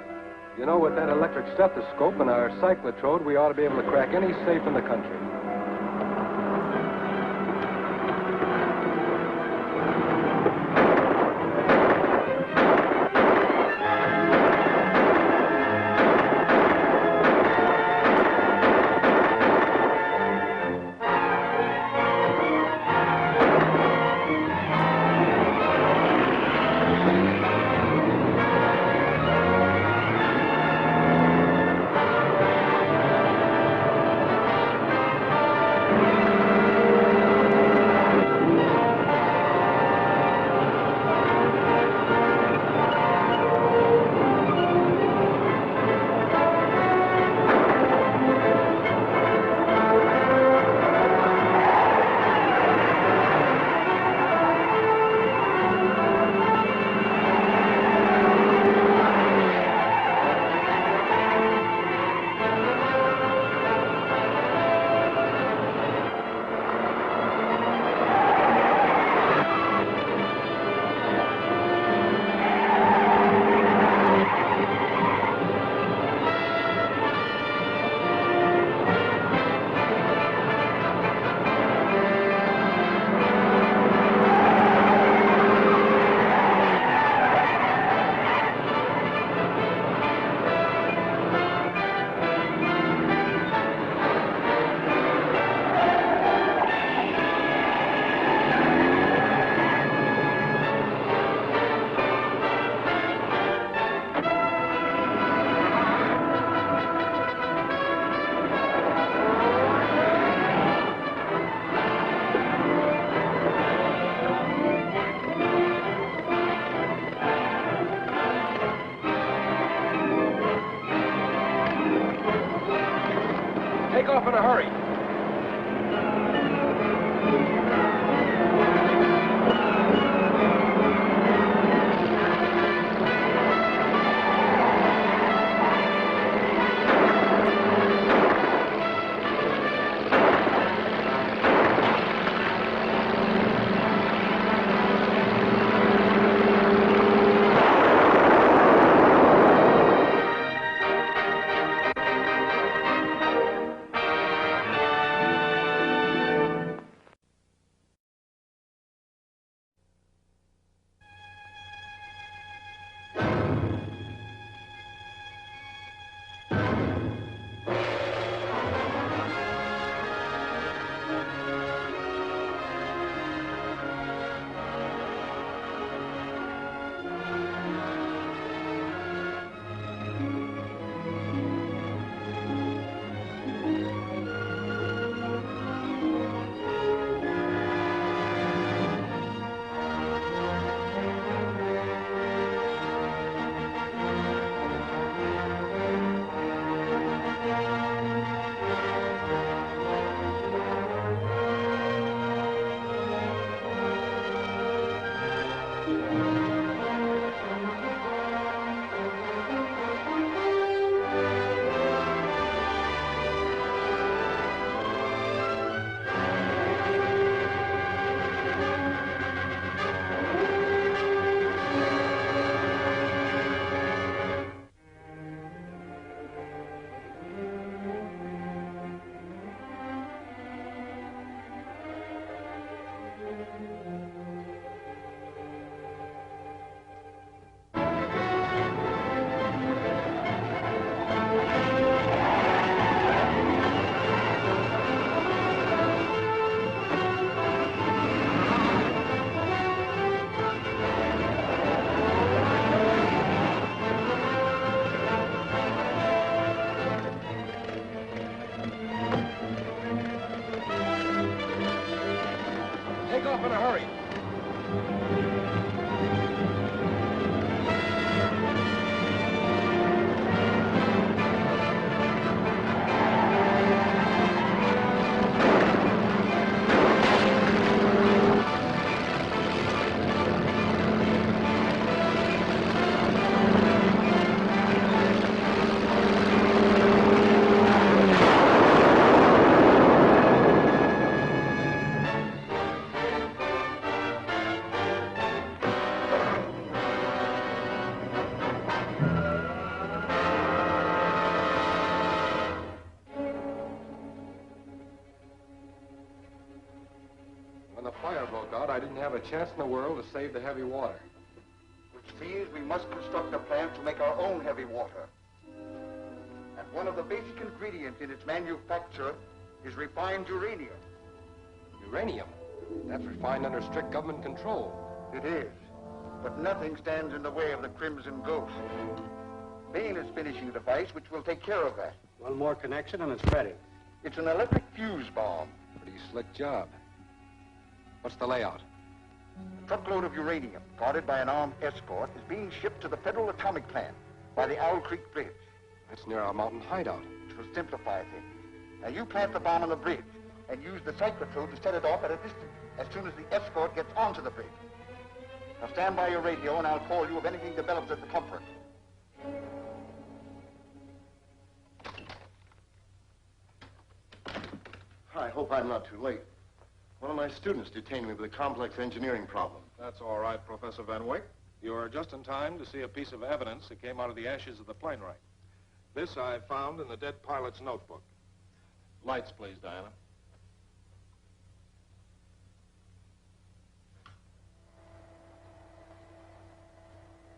You know, with that electric stethoscope and our Cyclotrode, we ought to be able to crack any safe in the country. take off in a hurry. When the fire broke out, I didn't have a chance in the world to save the heavy water. Which means we must construct a plant to make our own heavy water. And one of the basic ingredients in its manufacture is refined uranium. Uranium? That's refined under strict government control. It is. But nothing stands in the way of the Crimson Ghost. Bain is finishing a device which will take care of that. One more connection and it's ready. It's an electric fuse bomb. Pretty slick job. What's the layout? A truckload of uranium, guarded by an armed escort, is being shipped to the Federal Atomic Plant by the Owl Creek Bridge. That's near our mountain hideout. Which will simplify things. Now, you plant the bomb on the bridge and use the cyclotrode to set it off at a distance as soon as the escort gets onto the bridge. Now, stand by your radio and I'll call you if anything develops at the conference. I hope I'm not too late. One of my students detained me with a complex engineering problem. That's all right, Professor Van Wyck. You're just in time to see a piece of evidence that came out of the ashes of the plane wreck. This I found in the dead pilot's notebook. Lights, please, Diana.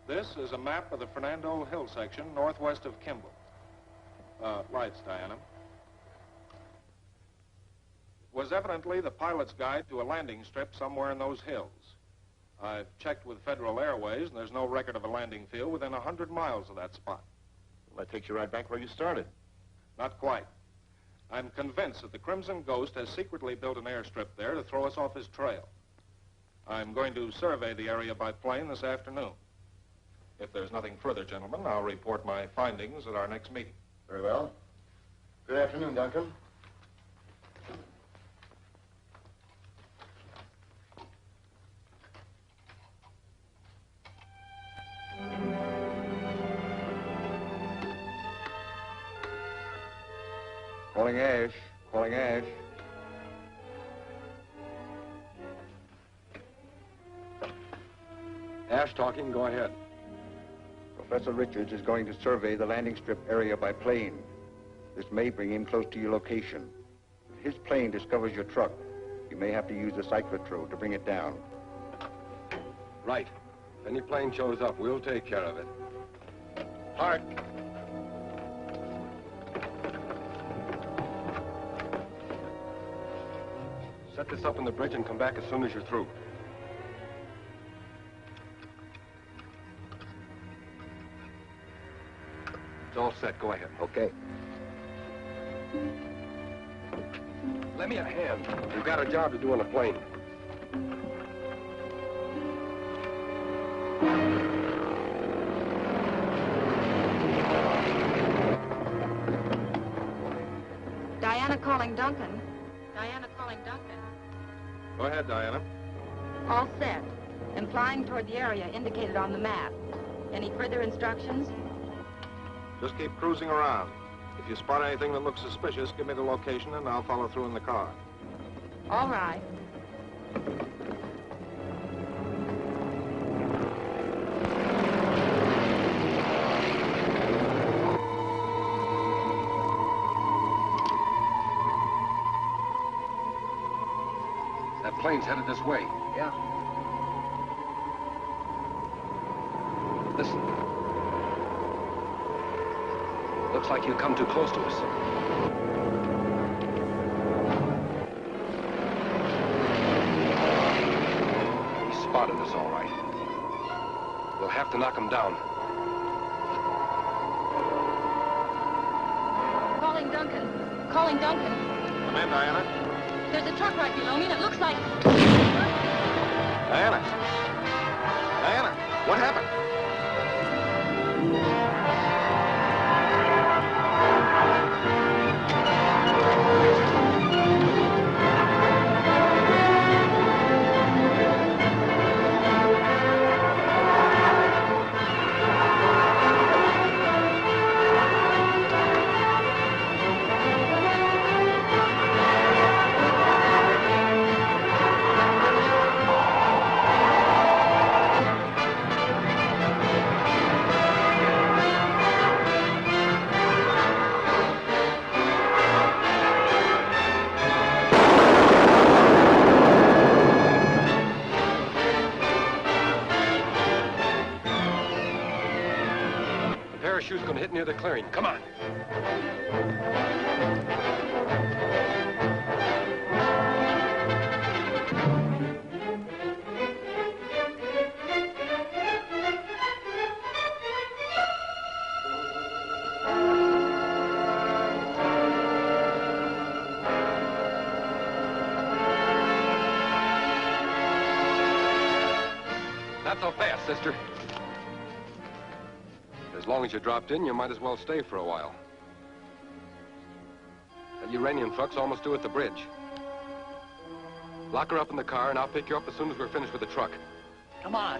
This is a map of the Fernando Hill section northwest of Kimball. Lights, Diana. Was evidently the pilot's guide to a landing strip somewhere in those hills. I've checked with Federal Airways, and there's no record of a landing field within 100 miles of that spot. Well, that takes you right back where you started. Not quite. I'm convinced that the Crimson Ghost has secretly built an airstrip there to throw us off his trail. I'm going to survey the area by plane this afternoon. If there's nothing further, gentlemen, I'll report my findings at our next meeting. Very well. Good afternoon, Duncan. Calling Ash. Calling Ash. Ash talking, go ahead. Professor Richards is going to survey the landing strip area by plane. This may bring him close to your location. If his plane discovers your truck, you may have to use the cyclotrode to bring it down. Right. If any plane shows up, we'll take care of it. Hart. Set this up on the bridge and come back as soon as you're through. It's all set. Go ahead. Okay. Lend me a hand. We've got a job to do on the plane. Diana calling Duncan. Diana calling Duncan. Go ahead, Diana. All set. And flying toward the area indicated on the map. Any further instructions? Just keep cruising around. If you spot anything that looks suspicious, give me the location and I'll follow through in the car. All right. That plane's headed this way. Yeah. Listen. Looks like you've come too close to us. He spotted us, all right. We'll have to knock him down. Calling Duncan. Calling Duncan. Come in, Diana. There's a truck right below me and it looks like... Diana. Diana, what happened? The parachute's gonna hit near the clearing. Come on. Not so fast, sister. As long as you dropped in, you might as well stay for a while. That uranium truck's almost due at the bridge. Lock her up in the car, and I'll pick you up as soon as we're finished with the truck. Come on.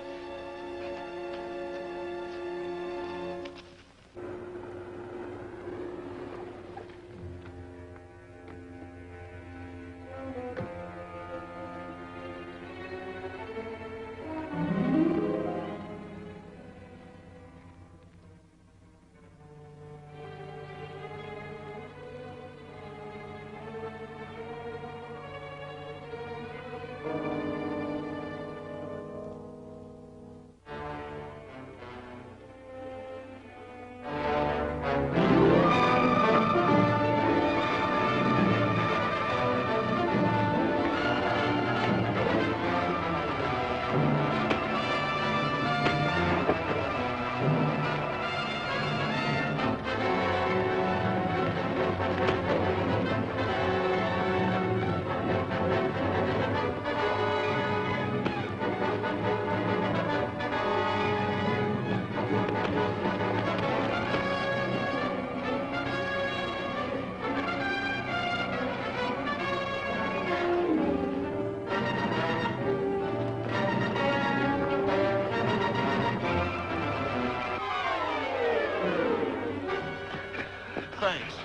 Thanks.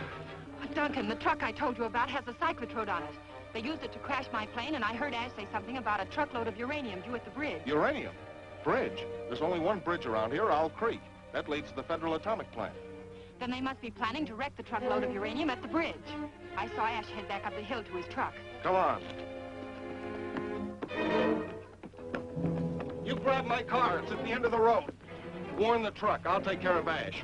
Duncan, the truck I told you about has a cyclotrode on it. They used it to crash my plane, and I heard Ash say something about a truckload of uranium due at the bridge. Uranium? Bridge? There's only one bridge around here, Owl Creek. That leads to the Federal Atomic Plant. Then they must be planning to wreck the truckload of uranium at the bridge. I saw Ash head back up the hill to his truck. Come on. You grab my car. It's at the end of the road. Warn the truck. I'll take care of Ash.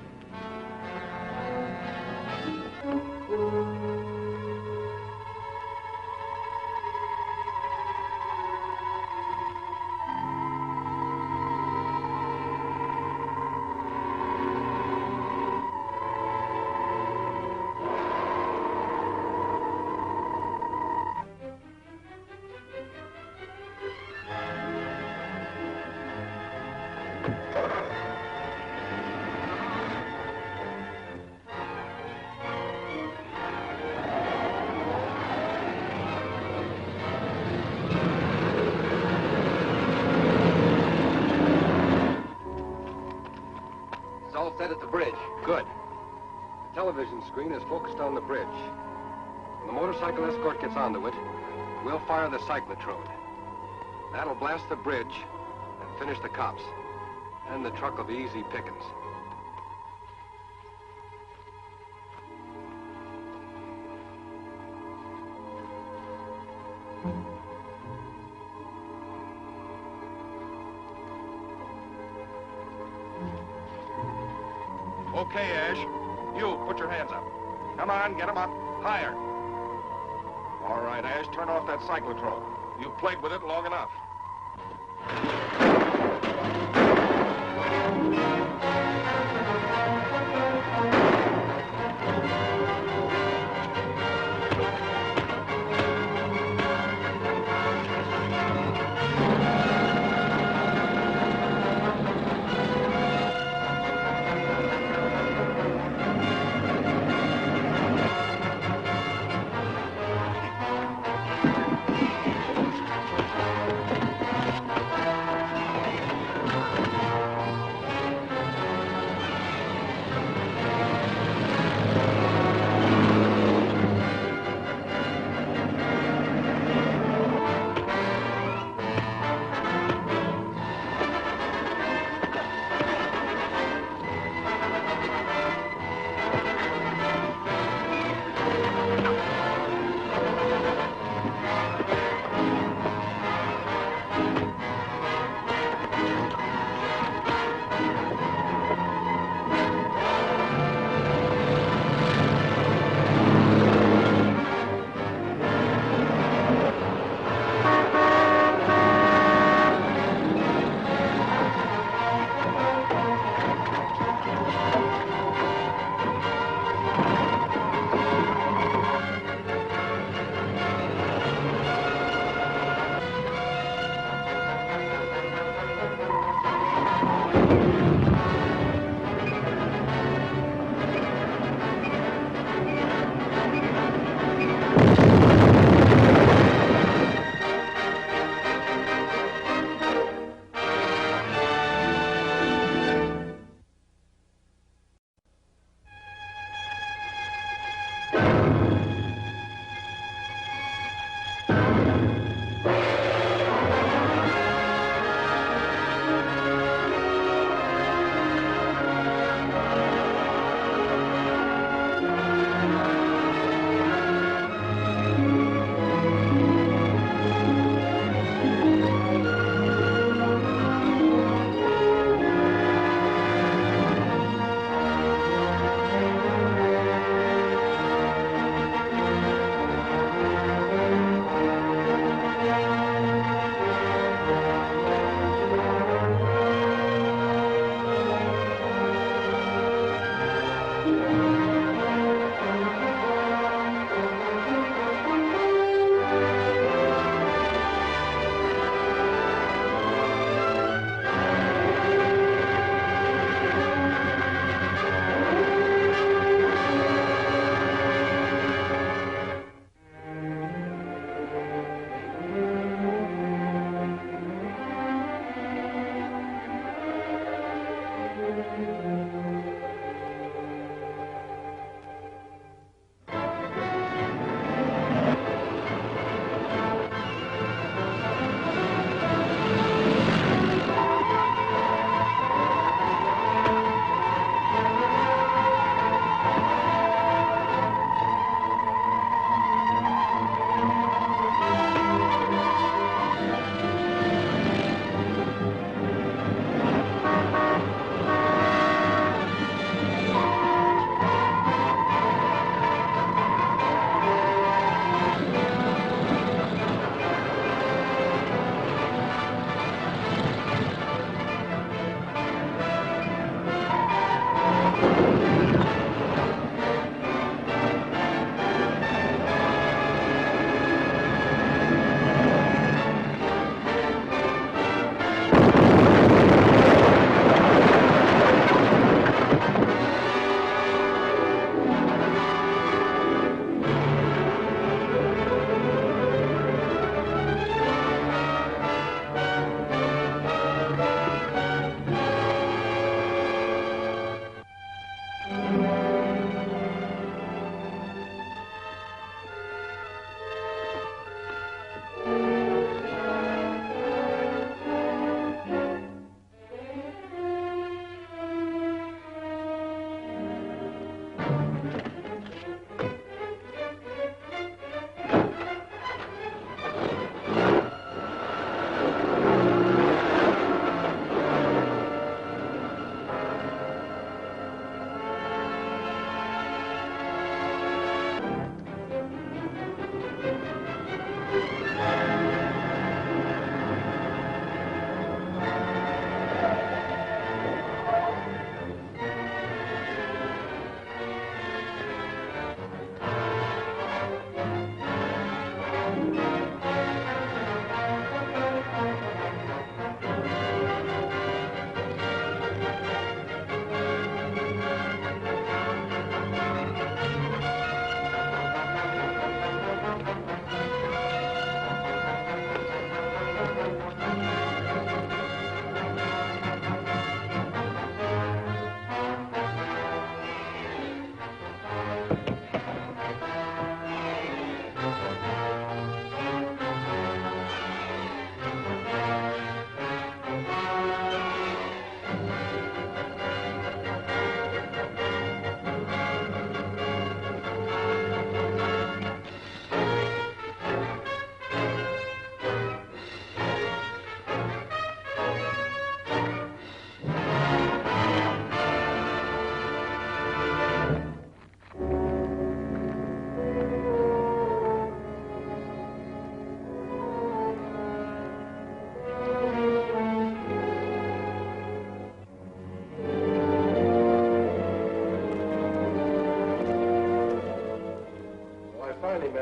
All set at the bridge. Good. The television screen is focused on the bridge. When the motorcycle escort gets onto it, we'll fire the cyclotrode. That'll blast the bridge and finish the cops. And the truck will be easy pickings. Okay, Ash. You, put your hands up. Come on, get them up. Higher. All right, Ash, turn off that cyclotrode. You've played with it long enough.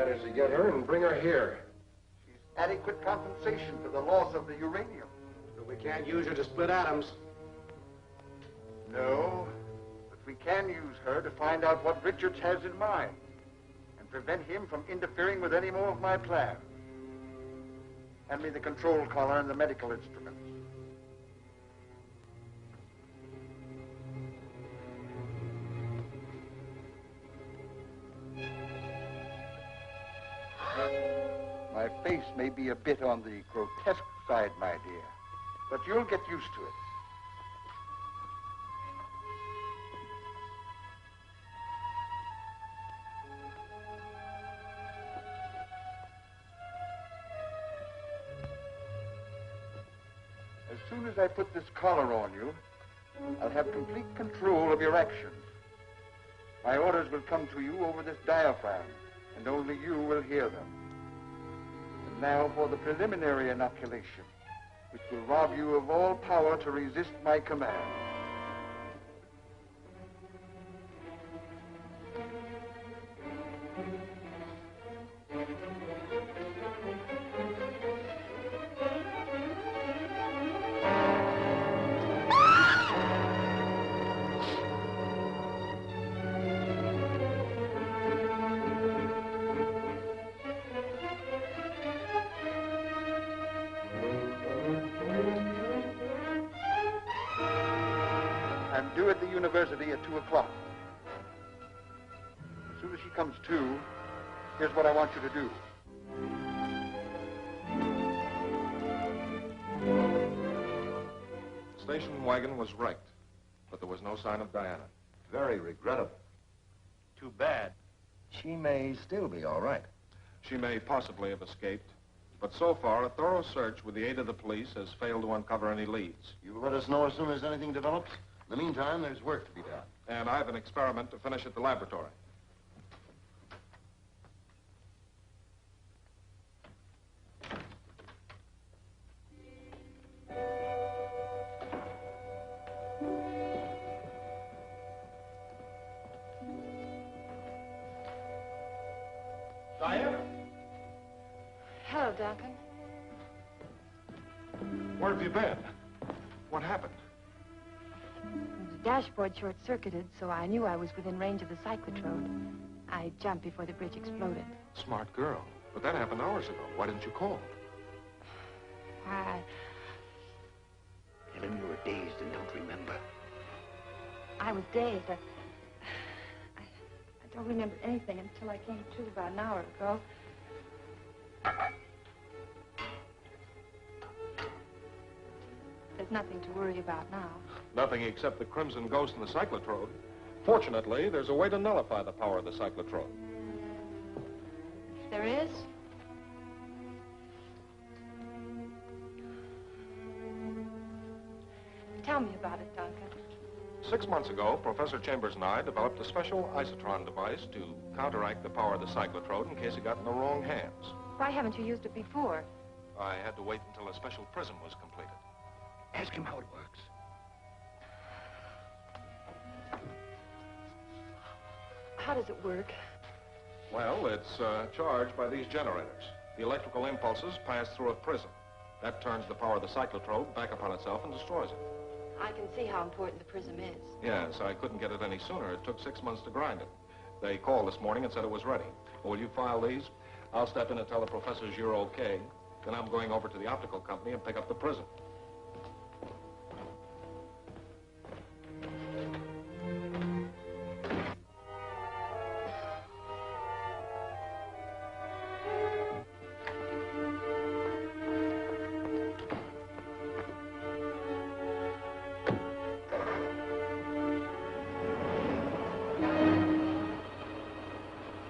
managed to get her and bring her here. She's adequate compensation for the loss of the uranium. But we can't use her to split atoms. No, but we can use her to find out what Richards has in mind and prevent him from interfering with any more of my plans. Hand me the control collar and the medical instruments. My face may be a bit on the grotesque side, my dear, but you'll get used to it. As soon as I put this collar on you, I'll have complete control of your actions. My orders will come to you over this diaphragm, and only you will hear them. And now for the preliminary inoculation, which will rob you of all power to resist my command. I'm due at the university at 2 o'clock. As soon as she comes to, here's what I want you to do. The station wagon was wrecked, but there was no sign of Diana. Very regrettable. Too bad. She may still be all right. She may possibly have escaped, but so far a thorough search with the aid of the police has failed to uncover any leads. You'll let us know as soon as anything develops? In the meantime, there's work to be done. And I have an experiment to finish at the laboratory. Diana? Hello, Duncan. Where have you been? What happened? The dashboard short-circuited, so I knew I was within range of the cyclotrode. I jumped before the bridge exploded. Smart girl. But that happened hours ago. Why didn't you call? I Tell him you were dazed and don't remember. was dazed. I don't remember anything until I came to about an hour ago. There's nothing to worry about now. Nothing except the Crimson Ghost and the Cyclotrode. Fortunately, there's a way to nullify the power of the Cyclotrode. There is? Tell me about it, Duncan. 6 months ago, Professor Chambers and I developed a special isotron device to counteract the power of the Cyclotrode in case it got in the wrong hands. Why haven't you used it before? I had to wait until a special prism was completed. Ask him how it works. How does it work? Well, it's charged by these generators. The electrical impulses pass through a prism. That turns the power of the Cyclotrode back upon itself and destroys it. I can see how important the prism is. Yes, I couldn't get it any sooner. It took 6 months to grind it. They called this morning and said it was ready. Will you file these? I'll step in and tell the professors you're okay. Then I'm going over to the optical company and pick up the prism.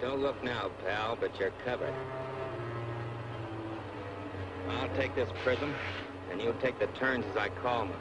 Don't look now, pal, but you're covered. I'll take this prism, and you'll take the turns as I call them.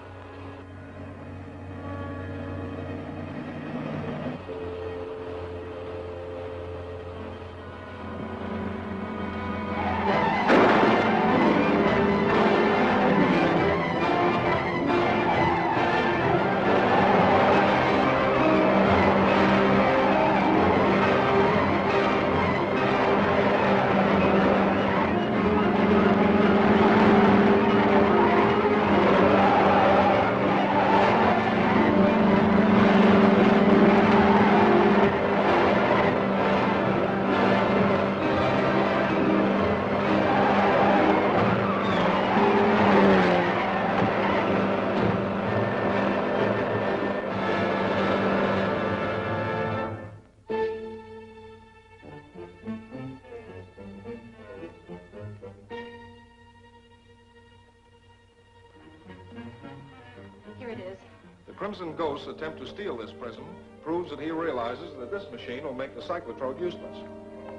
Here it is. The Crimson Ghost's attempt to steal this prism proves that he realizes that this machine will make the Cyclotrode useless.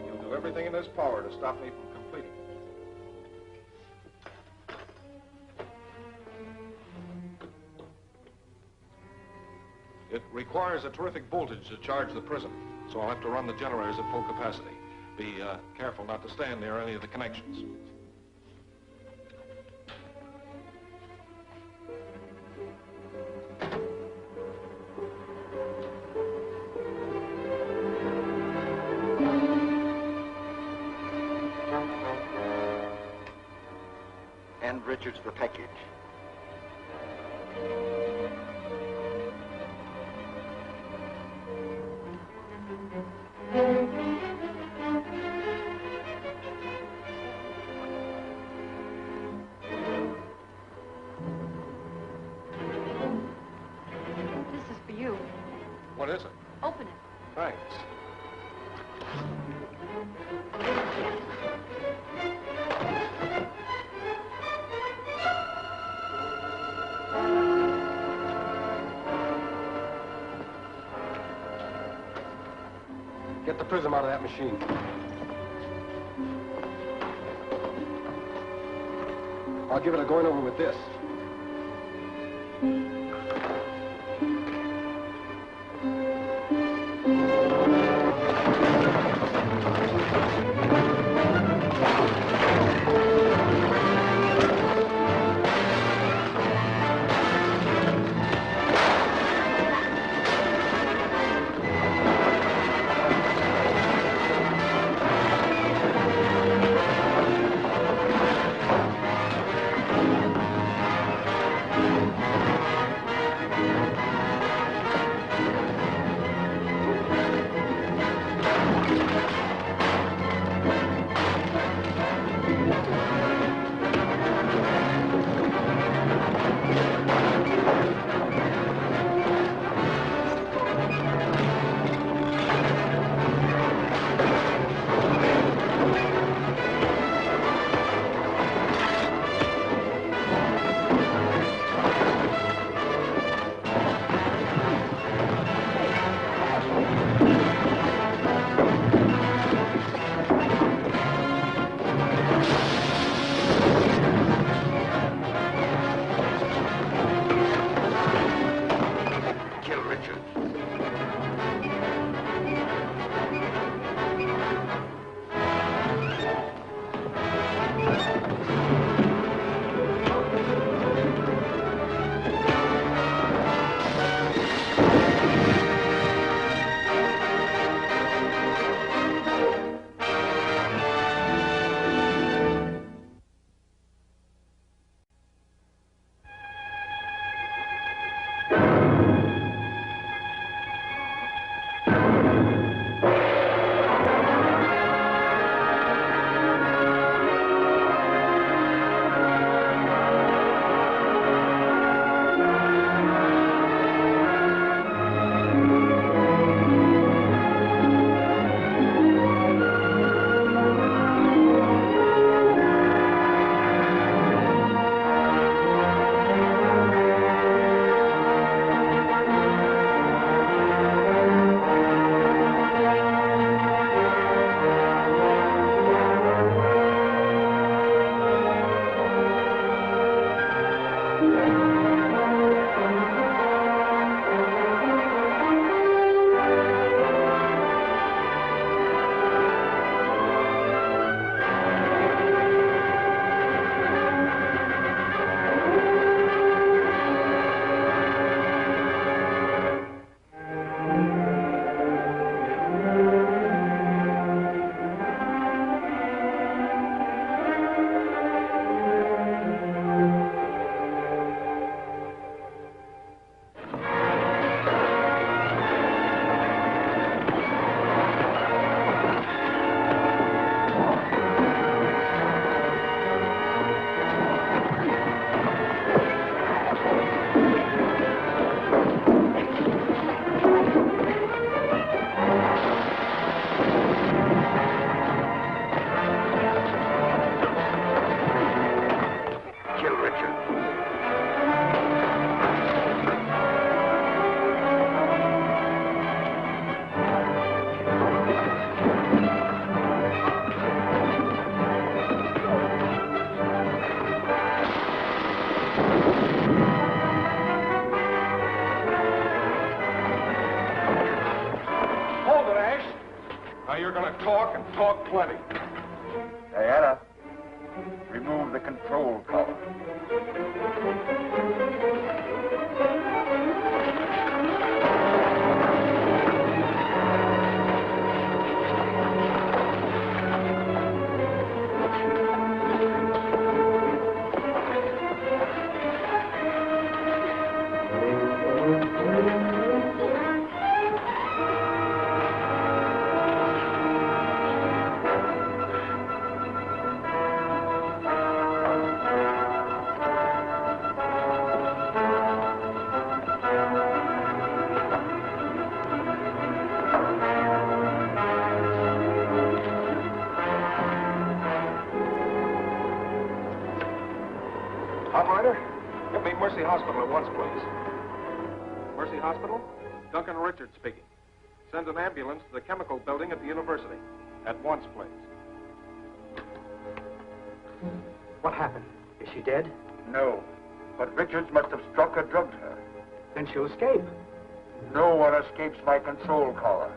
He'll do everything in his power to stop me from completing it. It requires a terrific voltage to charge the prism, so I'll have to run the generators at full capacity. Be careful not to stand near any of the connections. And Richards, the package. This is for you. What is it? Open it. Thanks. Get the prism out of that machine. I'll give it a going over with this. talk and talk plenty. Diana, remove the control collar. Operator, get me Mercy Hospital at once, please. Mercy Hospital? Duncan Richards speaking. Send an ambulance to the chemical building at the university. At once, please. What happened? Is she dead? No, but Richards must have struck or drugged her. Then she'll escape. No one escapes my control collar.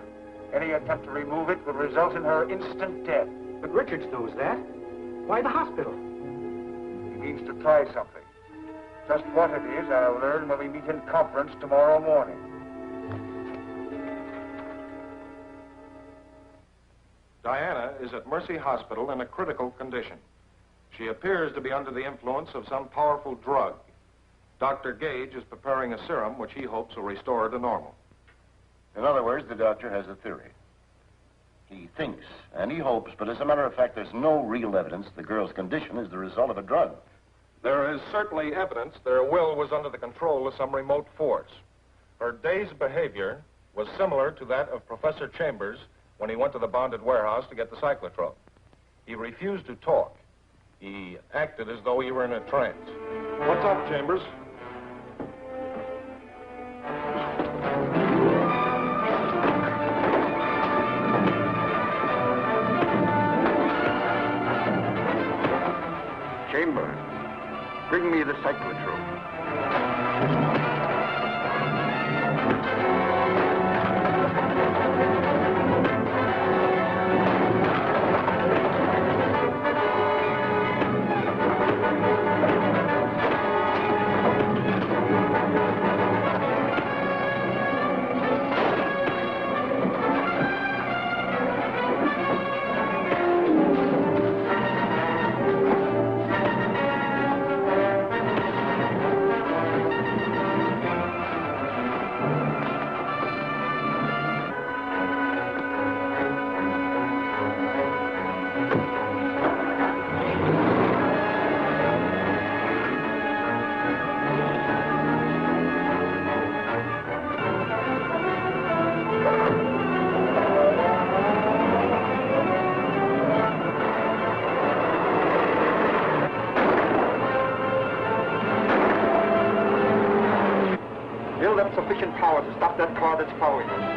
Any attempt to remove it will result in her instant death. But Richards knows that. Why the hospital? He means to try something. Just what it is, I'll learn when we meet in conference tomorrow morning. Diana is at Mercy Hospital in a critical condition. She appears to be under the influence of some powerful drug. Dr. Gage is preparing a serum which he hopes will restore her to normal. In other words, the doctor has a theory. He thinks and he hopes, but as a matter of fact, there's no real evidence the girl's condition is the result of a drug. There is certainly evidence their will was under the control of some remote force. Her day's behavior was similar to that of Professor Chambers when he went to the bonded warehouse to get the cyclotrode. He refused to talk. He acted as though he were in a trance. What's up, Chambers? Chambers, bring me the cyclotrode. Build up sufficient power to stop that car that's following us.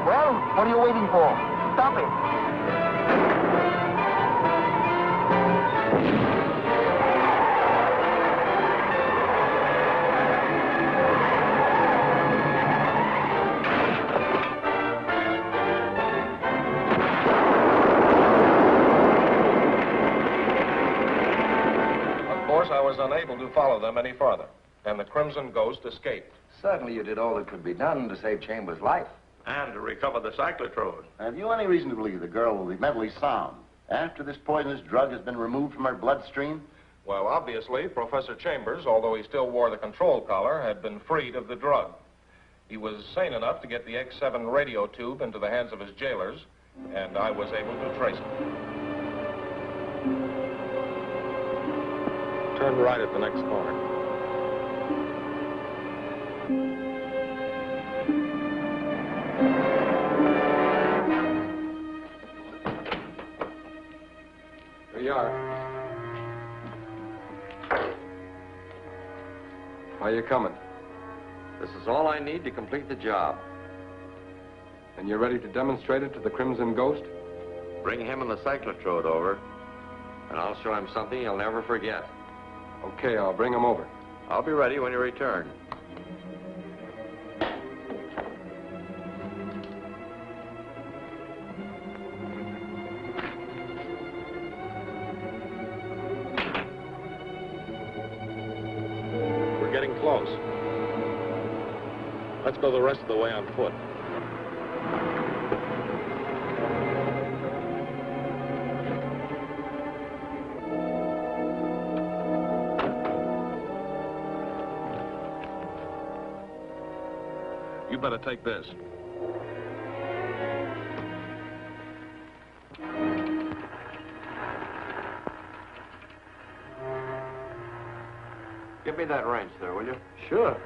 Well, what are you waiting for? Stop it. I was unable to follow them any farther, and the Crimson Ghost escaped. Certainly you did all that could be done to save Chambers' life. And to recover the cyclotrode. Have you any reason to believe the girl will be mentally sound after this poisonous drug has been removed from her bloodstream? Well, obviously, Professor Chambers, although he still wore the control collar, had been freed of the drug. He was sane enough to get the X7 radio tube into the hands of his jailers, and I was able to trace him. Turn right at the next corner. Here you are. Why are you coming? This is all I need to complete the job. And you're ready to demonstrate it to the Crimson Ghost? Bring him and the Cyclotrode over, and I'll show him something he'll never forget. Okay, I'll bring him over. I'll be ready when you return. We're getting close. Let's go the rest of the way on foot. You better take this. Give me that wrench there, will you? Sure.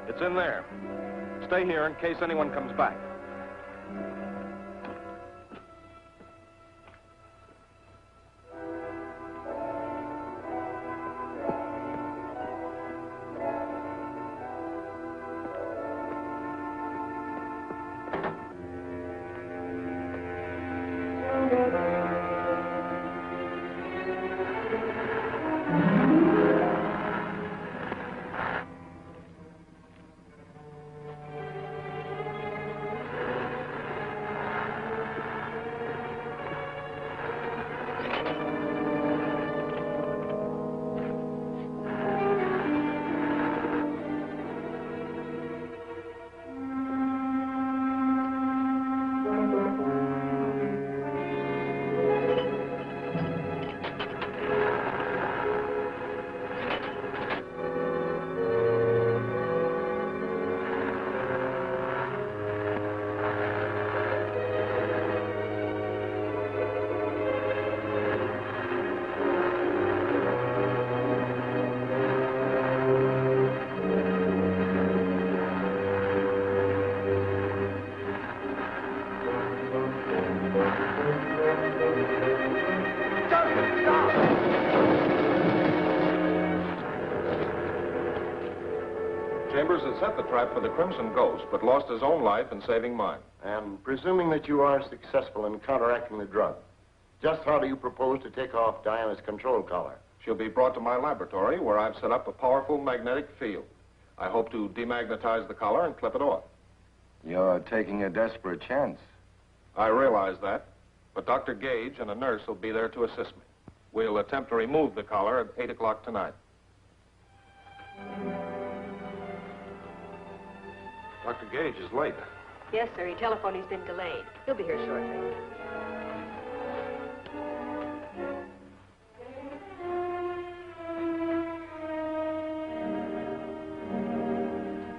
It's in there. Stay here in case anyone comes back. Chambers had set the trap for the Crimson Ghost, but lost his own life in saving mine. And presuming that you are successful in counteracting the drug, just how do you propose to take off Diana's control collar? She'll be brought to my laboratory, where I've set up a powerful magnetic field. I hope to demagnetize the collar and clip it off. You're taking a desperate chance. I realize that, but Dr. Gage and a nurse will be there to assist me. We'll attempt to remove the collar at 8 o'clock tonight. Dr. Gage is late. Yes, sir. He telephoned he's been delayed. He'll be here shortly.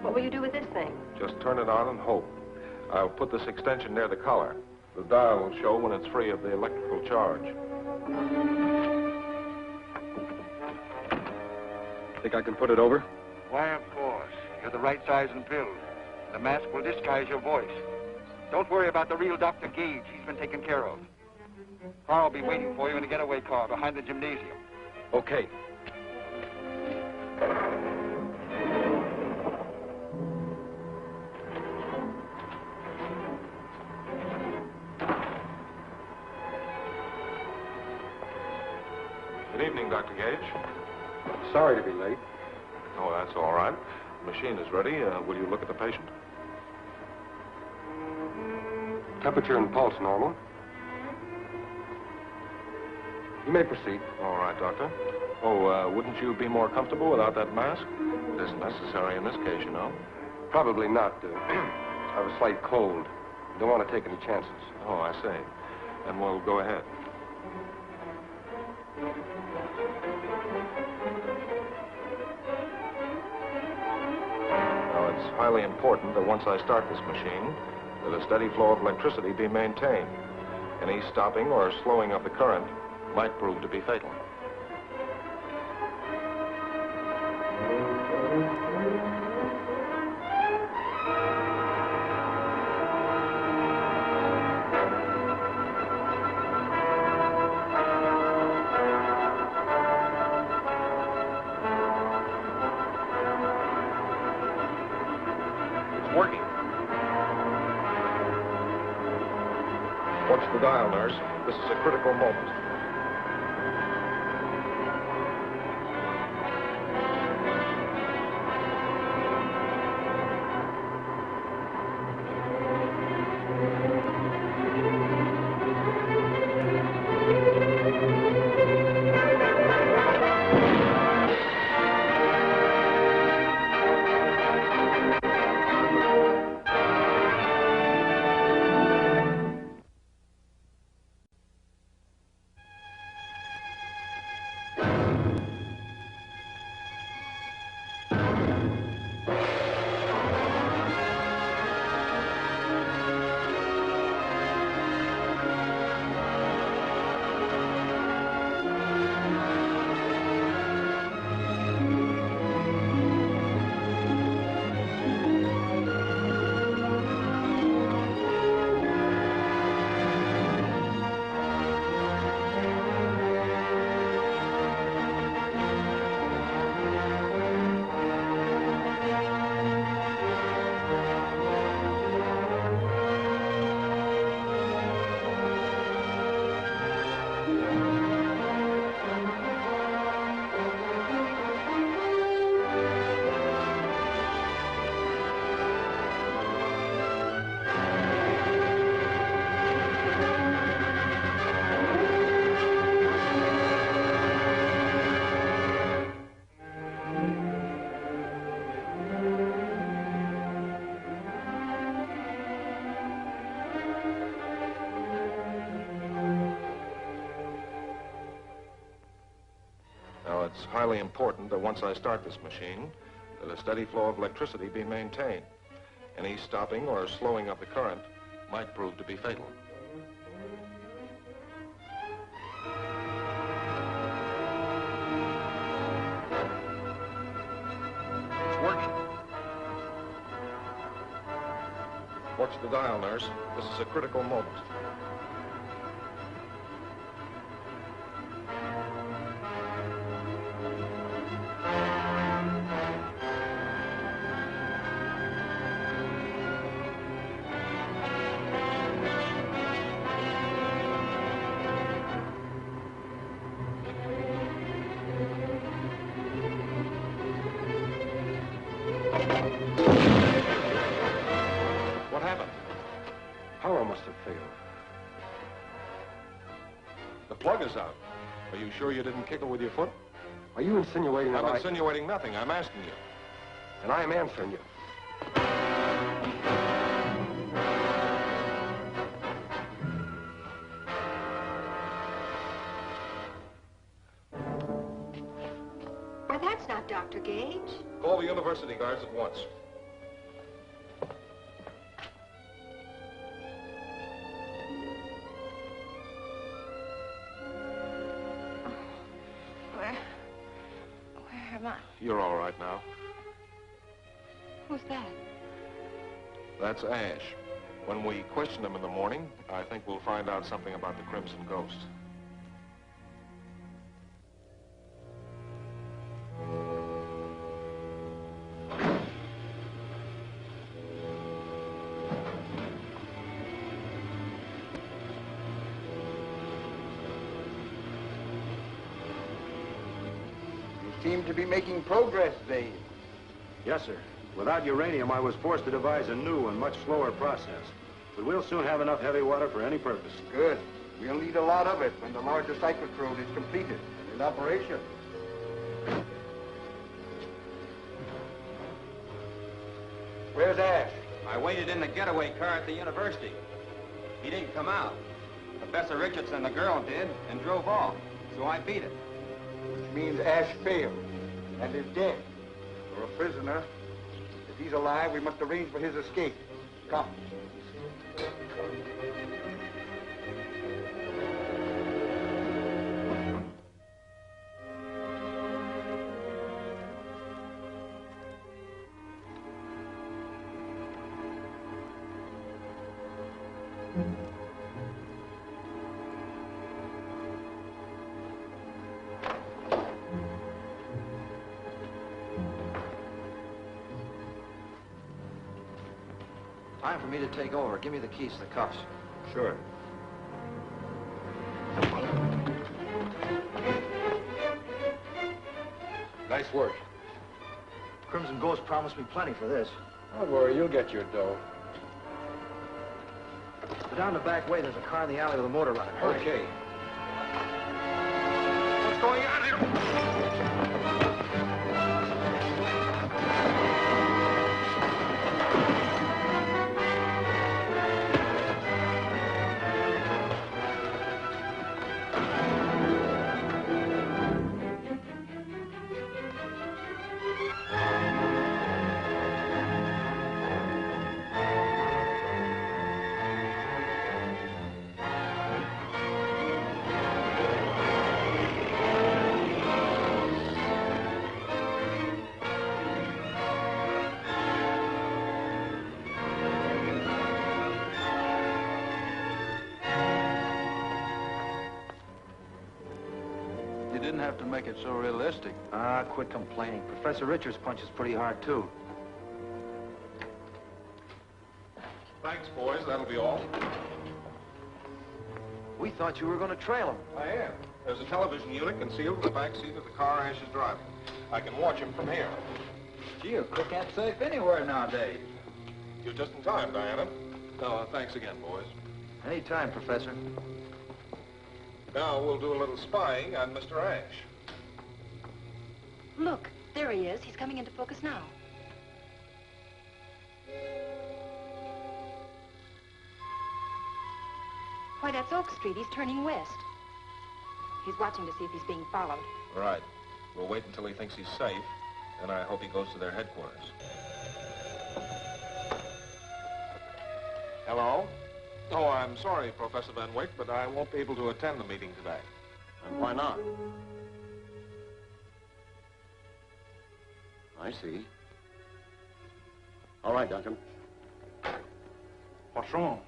What will you do with this thing? Just turn it on and hope. I'll put this extension near the collar. The dial will show when it's free of the electrical charge. Think I can put it over? Why, of course. You're the right size and build. The mask will disguise your voice. Don't worry about the real Dr. Gage. He's been taken care of. Carl will be waiting for you in a getaway car behind the gymnasium. Okay. Good evening, Dr. Gage. Sorry to be late. Oh, that's all right. The machine is ready. Will you look at the patient? Temperature and pulse normal. You may proceed. All right, Doctor. Oh, wouldn't you be more comfortable without that mask? It isn't necessary in this case, you know. Probably not. I have a slight cold. Don't want to take any chances. Oh, I see. and we'll go ahead. Now, it's highly important that once I start this machine, that a steady flow of electricity be maintained. Any stopping or slowing of the current might prove to be fatal. It's working. Watch the dial, nurse. This is a critical moment. Now, it's highly important that once I start this machine, that a steady flow of electricity be maintained. Any stopping or slowing of the current might prove to be fatal. It's working. Watch the dial, nurse. This is a critical moment. What happened? Power must have failed. The plug is out. Are you sure you didn't kick it with your foot? Are you insinuating that I'm insinuating nothing. I'm asking you. And I am answering you. Why, that's not Dr. Gage. Call the university guards at once. Where am I? You're all right now. Who's that? That's Ash. When we question him in the morning, I think we'll find out something about the Crimson Ghost. You seem to be making progress, Zane. Yes, sir. Without uranium, I was forced to devise a new and much slower process. But we'll soon have enough heavy water for any purpose. Good. We'll need a lot of it when the larger cyclotrode is completed and in operation. Where's Ash? I waited in the getaway car at the university. He didn't come out. Professor Richardson and the girl did and drove off, so I beat it. Which means Ash failed and is dead. Or a prisoner. If he's alive, we must arrange for his escape. Come. Time for me to take over. Give me the keys to the cuffs. Sure. Nice work. Crimson Ghost promised me plenty for this. Don't worry, you'll get your dough. Go down the back way. There's a car in the alley with a motor running. Hurry. Okay. What's going on here? You didn't have to make it so realistic. Ah, quit complaining. Professor Richards punches pretty hard, too. Thanks, boys. That'll be all. We thought you were going to trail him. I am. There's a television unit concealed in the back seat of the car Ash is driving. I can watch him from here. Gee, a crook ain't safe anywhere nowadays. You're just in time, Diana. No, thanks again, boys. Anytime, Professor. Now we'll do a little spying on Mr. Ash. Look, there he is. He's coming into focus now. Why, that's Oak Street. He's turning west. He's watching to see if he's being followed. Right. We'll wait until he thinks he's safe, and I hope he goes to their headquarters. Hello? Oh, I'm sorry, Professor Van Wyck, but I won't be able to attend the meeting today. And why not? I see. All right, Duncan. What's wrong?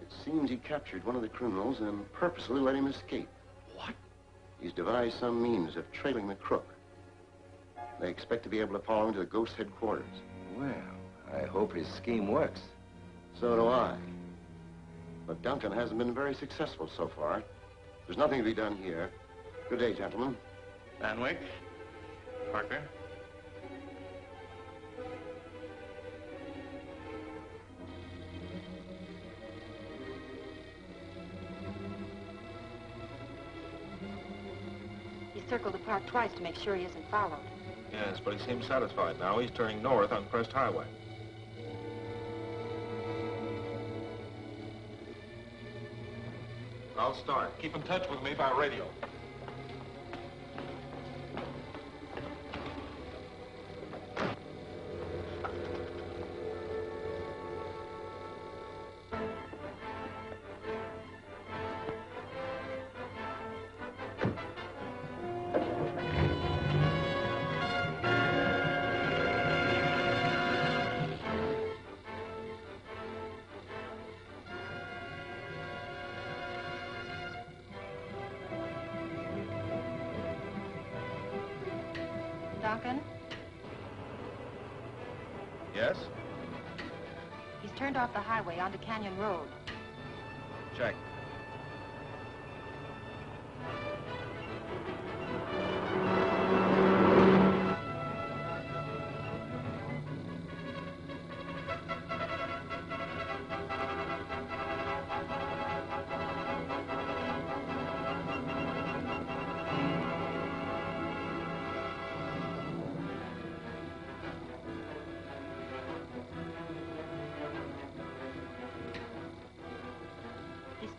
It seems he captured one of the criminals and purposely let him escape. What? He's devised some means of trailing the crook. They expect to be able to follow him to the Ghost headquarters. Well, I hope his scheme works. So do I. But Duncan hasn't been very successful so far. There's nothing to be done here. Good day, gentlemen. Van Wyck, Parker. He circled the park twice to make sure he isn't followed. Yes, but he seems satisfied now. He's turning north on Crest Highway. I'll start. Keep in touch with me by radio. Duncan, Yes? he's turned off the highway onto Canyon Road. Check.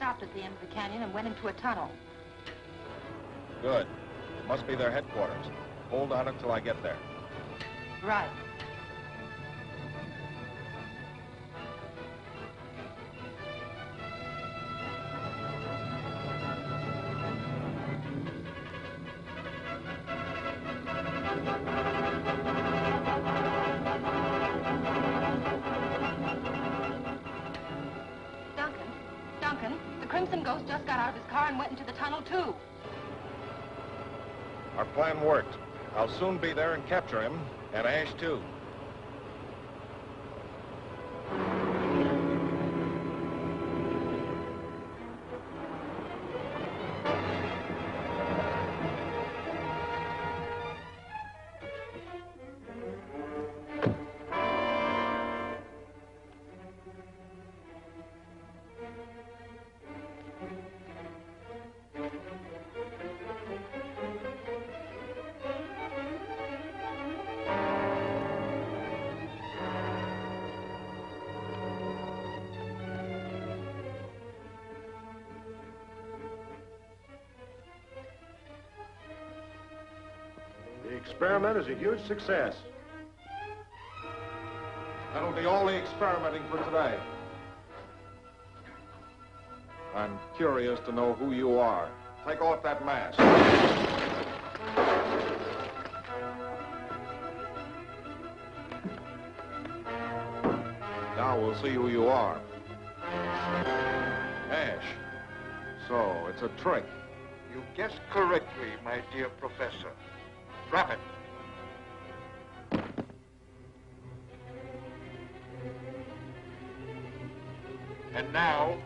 stopped at the end of the canyon and went into a tunnel. Good. It must be their headquarters. Hold on until I get there. Right. Duncan, the Crimson Ghost just got out of his car and went into the tunnel, too. Our plan worked. I'll soon be there and capture him, and Ash, too. The experiment is a huge success. That'll be all the experimenting for today. I'm curious to know who you are. Take off that mask. Now we'll see who you are. Ash. So, it's a trick. You guessed correctly, my dear professor. Drop it. And now...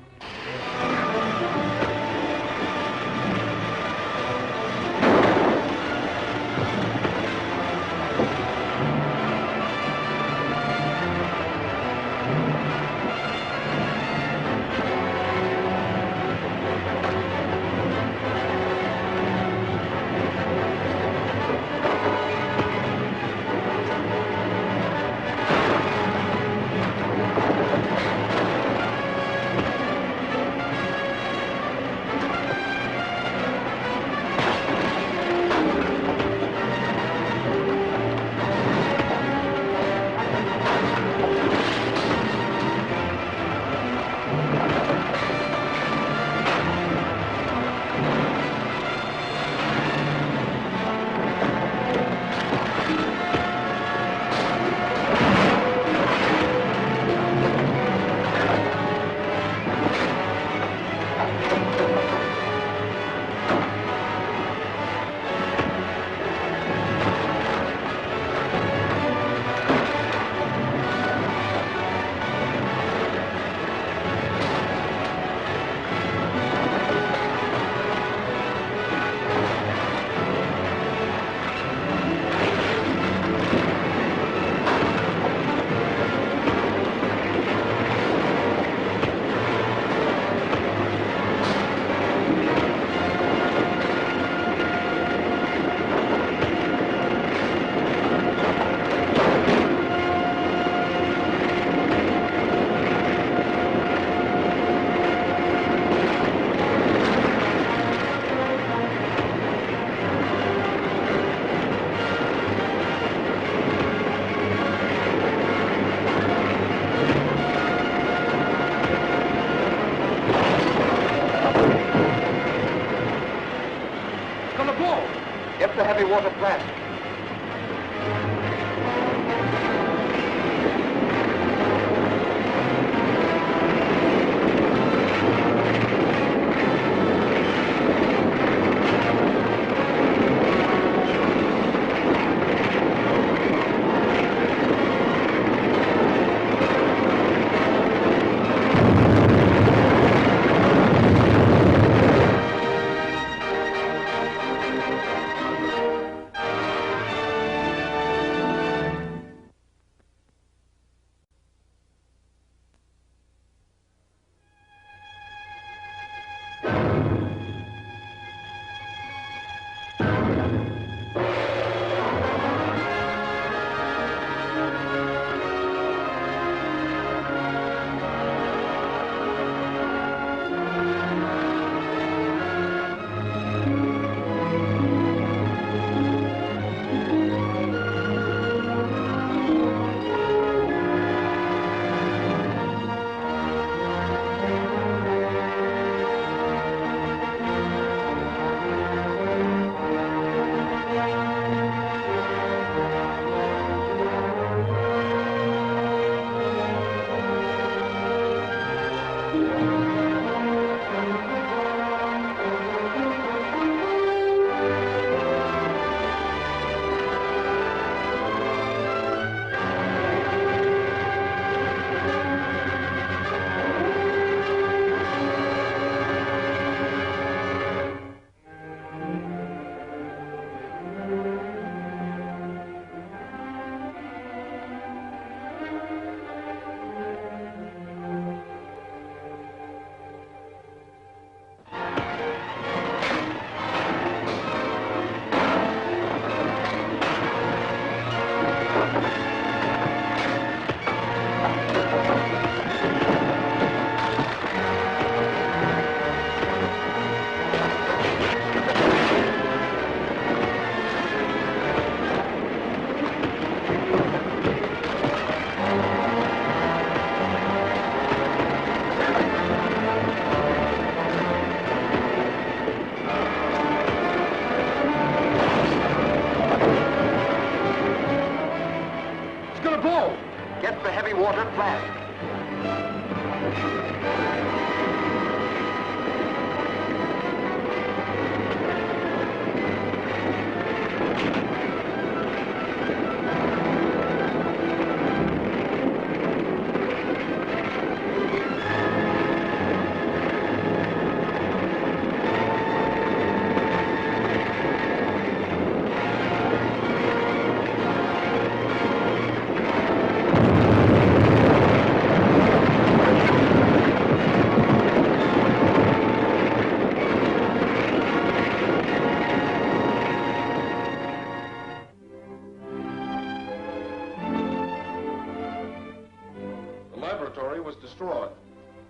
Get the heavy water plant. Get the heavy water flask. Destroyed,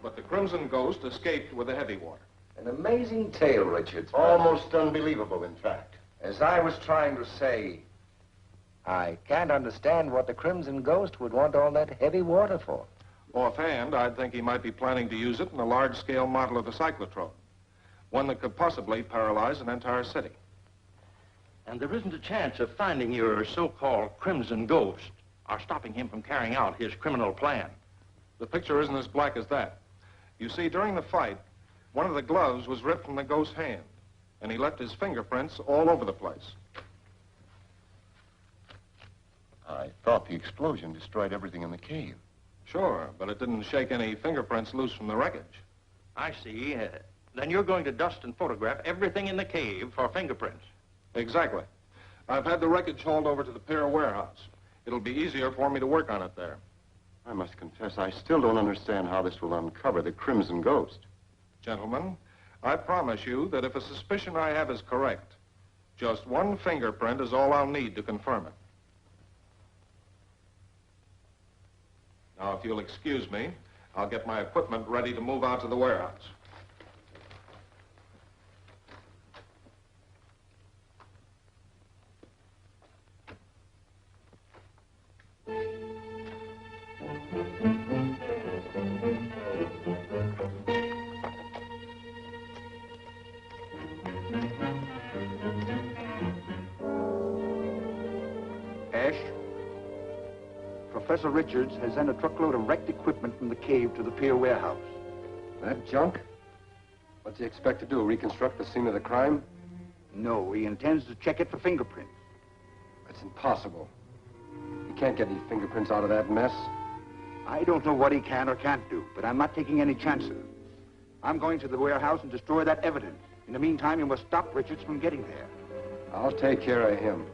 but the Crimson Ghost escaped with the heavy water. An amazing tale, Richards. Almost unbelievable, in fact. As I was trying to say, I can't understand what the Crimson Ghost would want all that heavy water for. Offhand, I'd think he might be planning to use it in a large-scale model of the Cyclotrode, one that could possibly paralyze an entire city. And there isn't a chance of finding your so-called Crimson Ghost or stopping him from carrying out his criminal plan. The picture isn't as black as that. You see, during the fight, one of the gloves was ripped from the ghost's hand, and he left his fingerprints all over the place. I thought the explosion destroyed everything in the cave. Sure, but it didn't shake any fingerprints loose from the wreckage. I see. Then you're going to dust and photograph everything in the cave for fingerprints. Exactly. I've had the wreckage hauled over to the pier warehouse. It'll be easier for me to work on it there. I must confess, I still don't understand how this will uncover the Crimson Ghost. Gentlemen, I promise you that if a suspicion I have is correct, just one fingerprint is all I'll need to confirm it. Now, if you'll excuse me, I'll get my equipment ready to move out to the warehouse. Professor Richards has sent a truckload of wrecked equipment from the cave to the pier warehouse. That junk? What's he expect to do, reconstruct the scene of the crime? No, he intends to check it for fingerprints. That's impossible. He can't get any fingerprints out of that mess. I don't know what he can or can't do, but I'm not taking any chances. I'm going to the warehouse and destroy that evidence. In the meantime, you must stop Richards from getting there. I'll take care of him.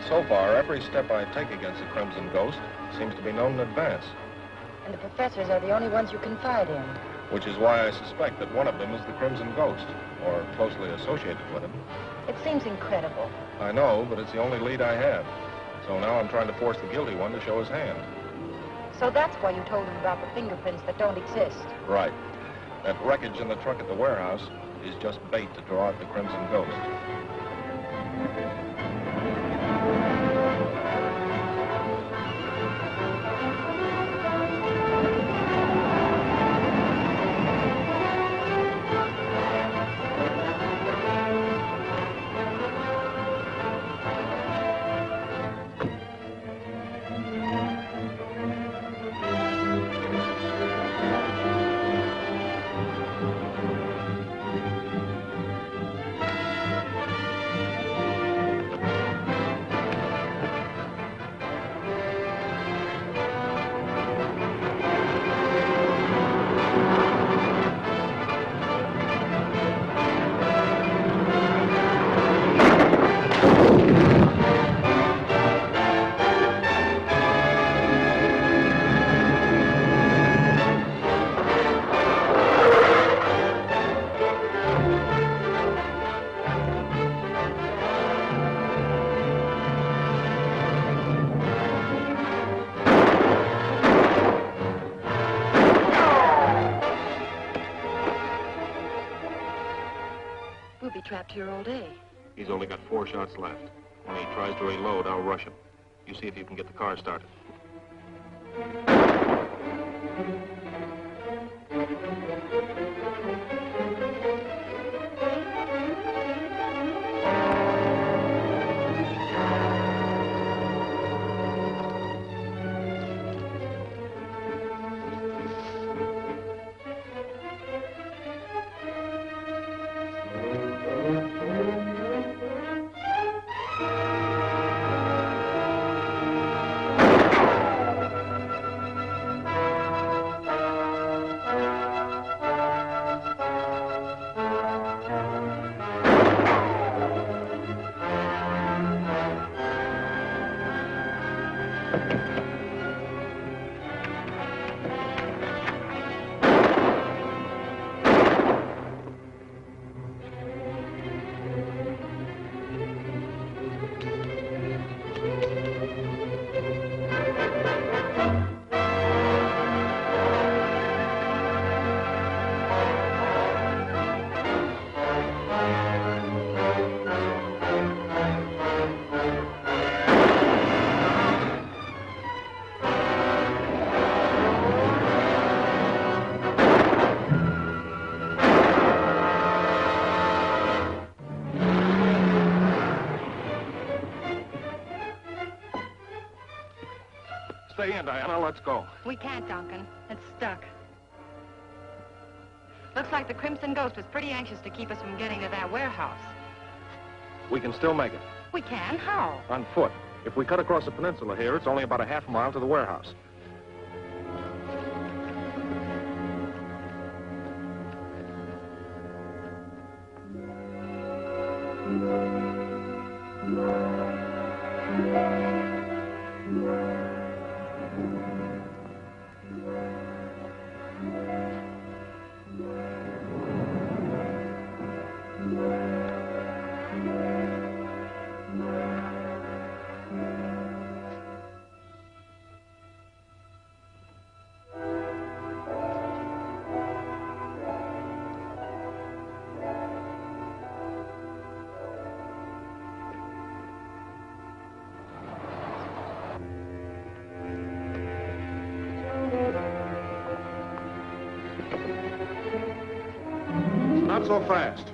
So far, every step I take against the Crimson Ghost seems to be known in advance. And the professors are the only ones you confide in. Which is why I suspect that one of them is the Crimson Ghost, or closely associated with him. It seems incredible. I know, but it's the only lead I have. So now I'm trying to force the guilty one to show his hand. So that's why you told him about the fingerprints that don't exist. Right. That wreckage in the truck at the warehouse is just bait to draw out the Crimson Ghost. be trapped here all day. He's only got 4 shots left. When he tries to reload, I'll rush him. You see if you can get the car started. Stay in, Diana. Let's go. We can't, Duncan. It's stuck. Looks like the Crimson Ghost was pretty anxious to keep us from getting to that warehouse. We can still make it. We can? How? On foot. If we cut across the peninsula here, it's only about a half mile to the warehouse. Not so fast.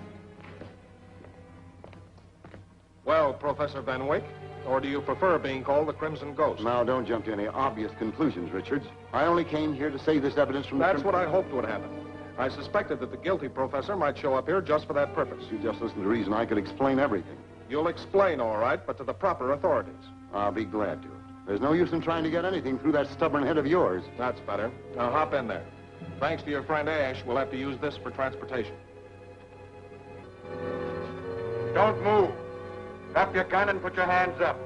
Well, Professor Van Wyck, or do you prefer being called the Crimson Ghost? Now, don't jump to any obvious conclusions, Richards. I only came here to save this evidence from That's what I hoped would happen. I suspected that the guilty professor might show up here just for that purpose. You just listen to reason. I could explain everything. You'll explain, all right, but to the proper authorities. I'll be glad to. There's no use in trying to get anything through that stubborn head of yours. That's better. Now, hop in there. Thanks to your friend Ash, we'll have to use this for transportation. Don't move. Drop your gun and put your hands up.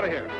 out of here.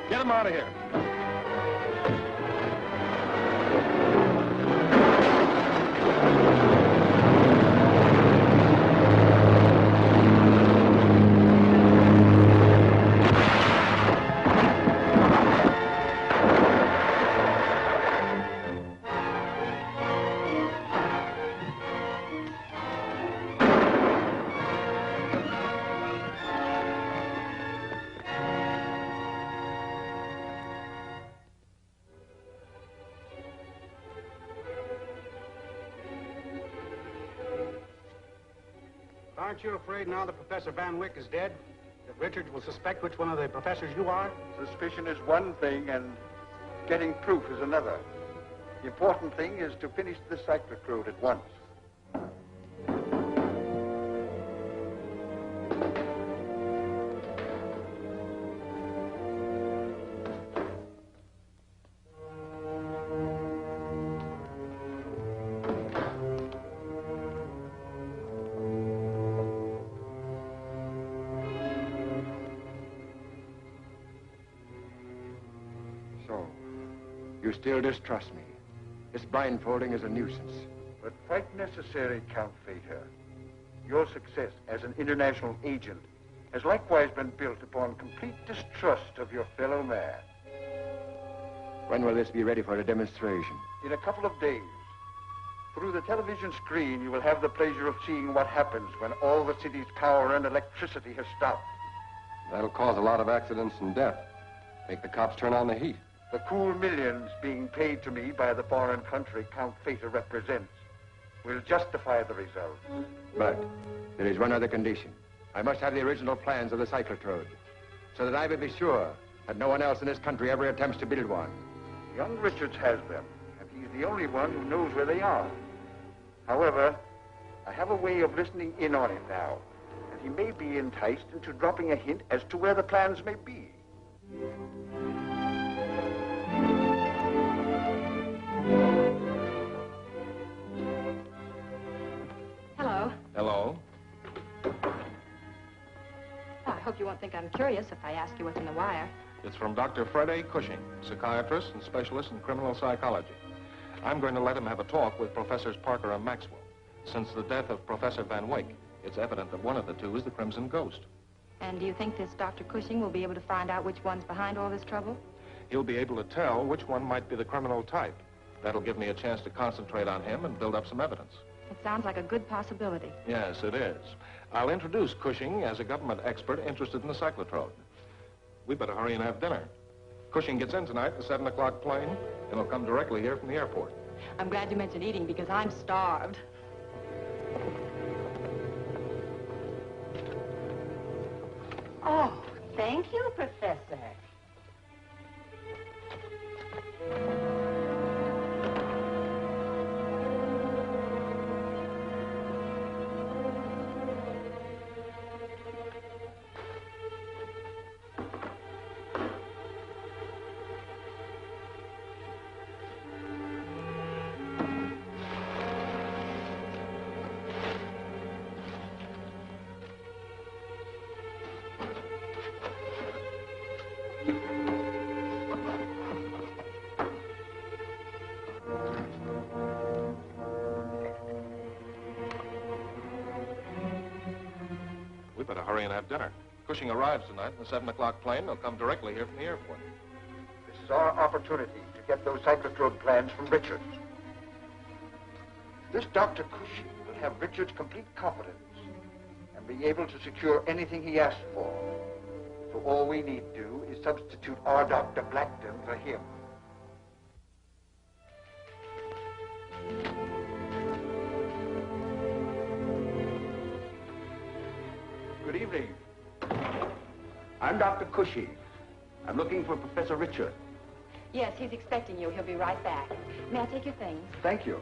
Get him out of here. Aren't you afraid now that Professor Van Wyck is dead, that Richards will suspect which one of the professors you are? Suspicion is one thing, and getting proof is another. The important thing is to finish the Cyclotrode at once. So, you still distrust me. This blindfolding is a nuisance. But quite necessary, Count Fater. Your success as an international agent has likewise been built upon complete distrust of your fellow man. When will this be ready for a demonstration? In a couple of days. Through the television screen, you will have the pleasure of seeing what happens when all the city's power and electricity has stopped. That'll cause a lot of accidents and death. Make the cops turn on the heat. The cool millions being paid to me by the foreign country Count Fater represents will justify the result. But there is one other condition. I must have the original plans of the Cyclotrode, so that I may be sure that no one else in this country ever attempts to build one. Young Richards has them, and he's the only one who knows where they are. However, I have a way of listening in on him now, and he may be enticed into dropping a hint as to where the plans may be. Hello. Hello. I hope you won't think I'm curious if I ask you what's in the wire. It's from Dr. Fred A. Cushing, psychiatrist and specialist in criminal psychology. I'm going to let him have a talk with Professors Parker and Maxwell. Since the death of Professor Van Wyck, It's evident that one of the two is the Crimson Ghost. And do you think this Dr. Cushing will be able to find out which one's behind all this trouble? He'll be able to tell which one might be the criminal type. That'll give me a chance to concentrate on him and build up some evidence. It sounds like a good possibility. Yes, it is. I'll introduce Cushing as a government expert interested in the cyclotrode. We better hurry and have dinner. Cushing gets in tonight in the 7 o'clock plane, and he'll come directly here from the airport. I'm glad you mentioned eating because I'm starved. Oh, thank you, Professor. We better hurry and have dinner. Cushing arrives tonight in the 7 o'clock plane. He'll come directly here from the airport. This is our opportunity to get those cyclotrode plans from Richards. This Dr. Cushing will have Richards' complete confidence and be able to secure anything he asks for. So all we need do is substitute our Dr. Blackton for him. Good evening. I'm Dr. Cushing. I'm looking for Professor Richard. Yes, he's expecting you. He'll be right back. May I take your things? Thank you.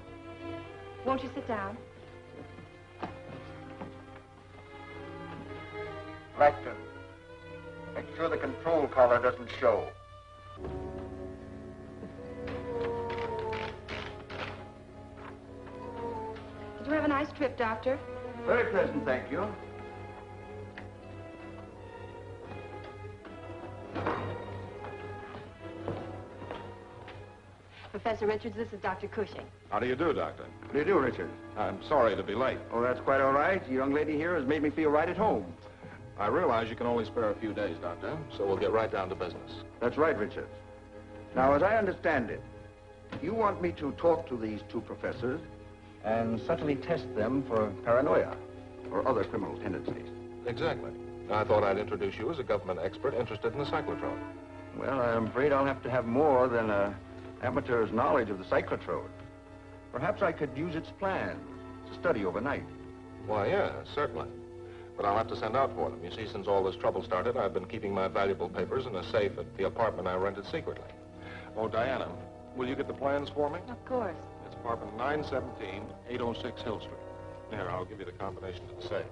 Won't you sit down? Blackton, make sure the control collar doesn't show. Did you have a nice trip, Doctor? Very pleasant, thank you. Professor Richards, this is Dr. Cushing. How do you do, Doctor? How do you do, Richard? I'm sorry to be late. Oh, that's quite all right. The young lady here has made me feel right at home. I realize you can only spare a few days, Doctor, so we'll get right down to business. That's right, Richard. Now, as I understand it, you want me to talk to these two professors and subtly test them for paranoia or other criminal tendencies. Exactly. I thought I'd introduce you as a government expert interested in the cyclotrode. Well, I'm afraid I'll have to have more than an amateur's knowledge of the cyclotrode. Perhaps I could use its plans to study overnight. Why, yeah, certainly. But I'll have to send out for them. You see, since all this trouble started, I've been keeping my valuable papers in a safe at the apartment I rented secretly. Oh, Diana, will you get the plans for me? Of course. It's apartment 917, 806 Hill Street. Here, I'll give you the combination to the safe.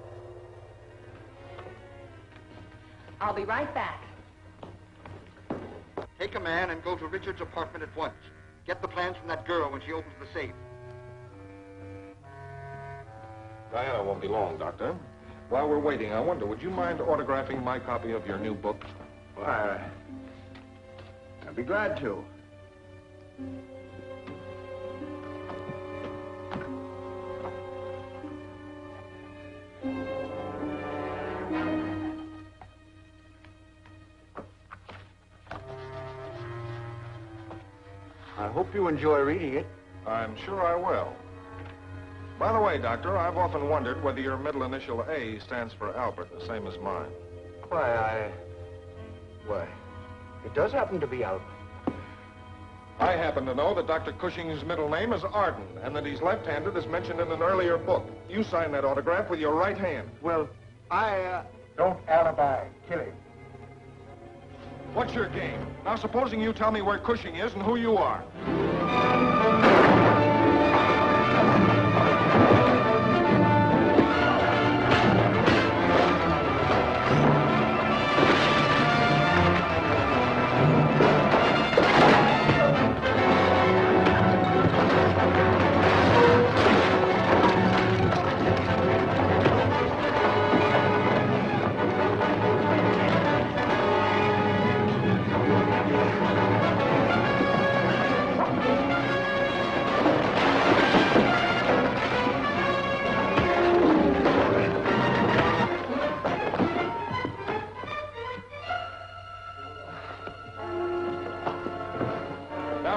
I'll be right back. Take a man and go to Richard's apartment at once. Get the plans from that girl when she opens the safe. Diana won't be long, Doctor. While we're waiting, I wonder, would you mind autographing my copy of your new book? Why, I'd be glad to. I hope you enjoy reading it. I'm sure I will. By the way, Doctor, I've often wondered whether your middle initial A stands for Albert, the same as mine. Why, it does happen to be Albert. I happen to know that Dr. Cushing's middle name is Arden, and that he's left-handed as mentioned in an earlier book. You sign that autograph with your right hand. Well, Don't alibi. Kill him. What's your game? Now, supposing you tell me where Cushing is and who you are.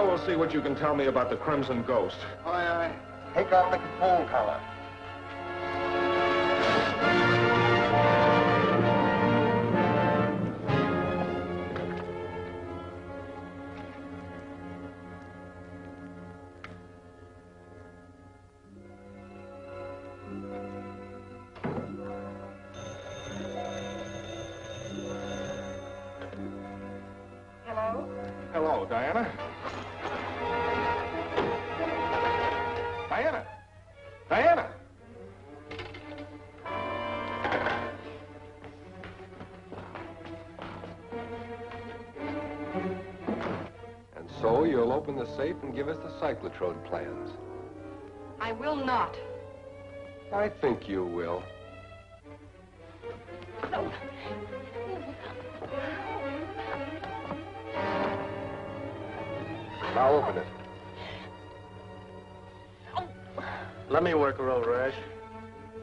Now we'll see what you can tell me about the Crimson Ghost. Aye, aye. Take off the phone collar. Hello? Hello, Diana. Diana! Diana! And so you'll open the safe and give us the Cyclotrode plans. I will not. I think you will. Now open it. Let me work her over, Ash.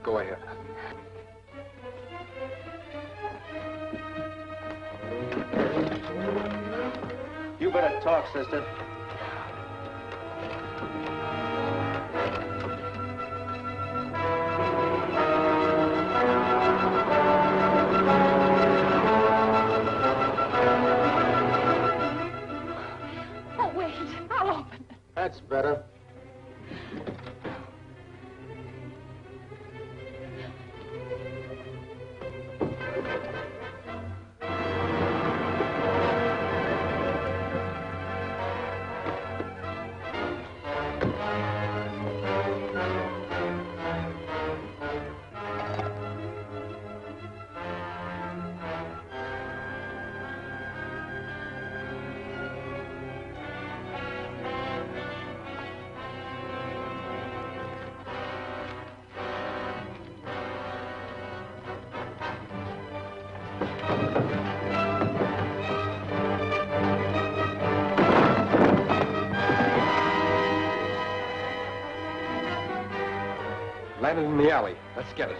Go ahead. You better talk, sister. Oh, wait. I'll open it. That's better. Landed in the alley. Let's get it.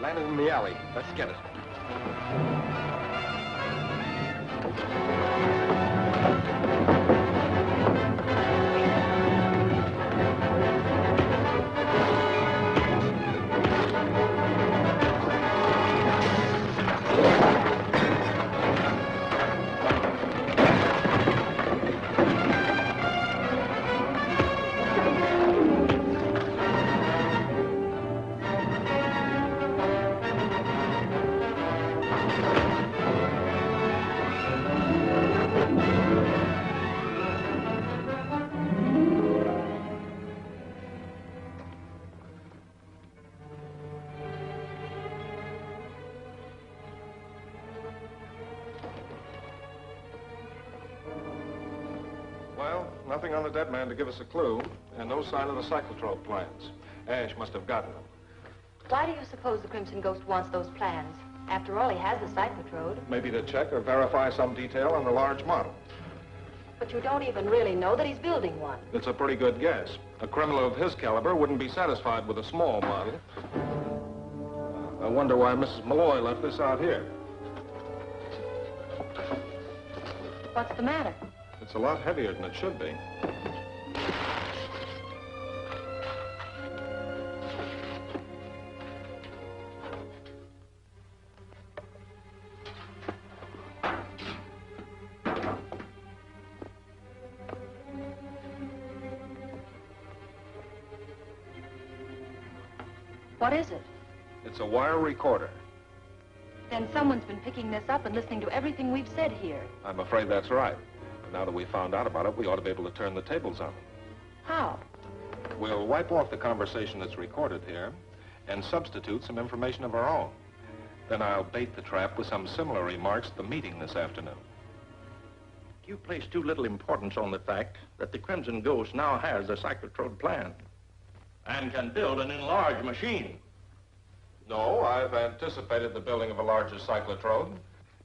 Landed in the alley. Let's get it. Well, nothing on the dead man to give us a clue, and no sign of the Cyclotrode plans. Ash must have gotten them. Why do you suppose the Crimson Ghost wants those plans? After all, he has the Cyclotrode. Maybe to check or verify some detail on the large model. But you don't even really know that he's building one. It's a pretty good guess. A criminal of his caliber wouldn't be satisfied with a small model. I wonder why Mrs. Malloy left this out here. What's the matter? It's a lot heavier than it should be. What is it? It's a wire recorder. Then someone's been picking this up and listening to everything we've said here. I'm afraid that's right. And now that we found out about it, we ought to be able to turn the tables on them. How? We'll wipe off the conversation that's recorded here and substitute some information of our own. Then I'll bait the trap with some similar remarks at the meeting this afternoon. You place too little importance on the fact that the Crimson Ghost now has a Cyclotrode plan and can build an enlarged machine. No, I've anticipated the building of a larger Cyclotrode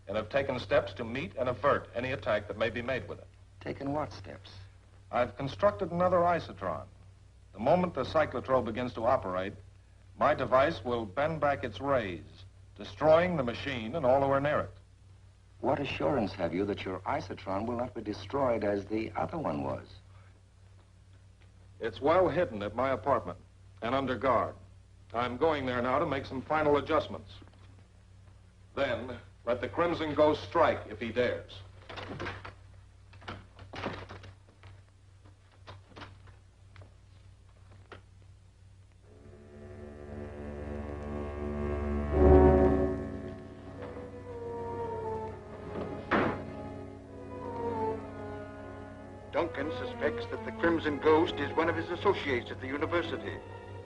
and have taken steps to meet and avert any attack that may be made with it. Taken what steps? I've constructed another isotron. The moment the Cyclotrode begins to operate, my device will bend back its rays, destroying the machine and all who are near it. What assurance have you that your isotron will not be destroyed as the other one was? It's well hidden at my apartment and under guard. I'm going there now to make some final adjustments. Then, let the Crimson Ghost strike if he dares. Duncan suspects that the Crimson Ghost is one of his associates at the university.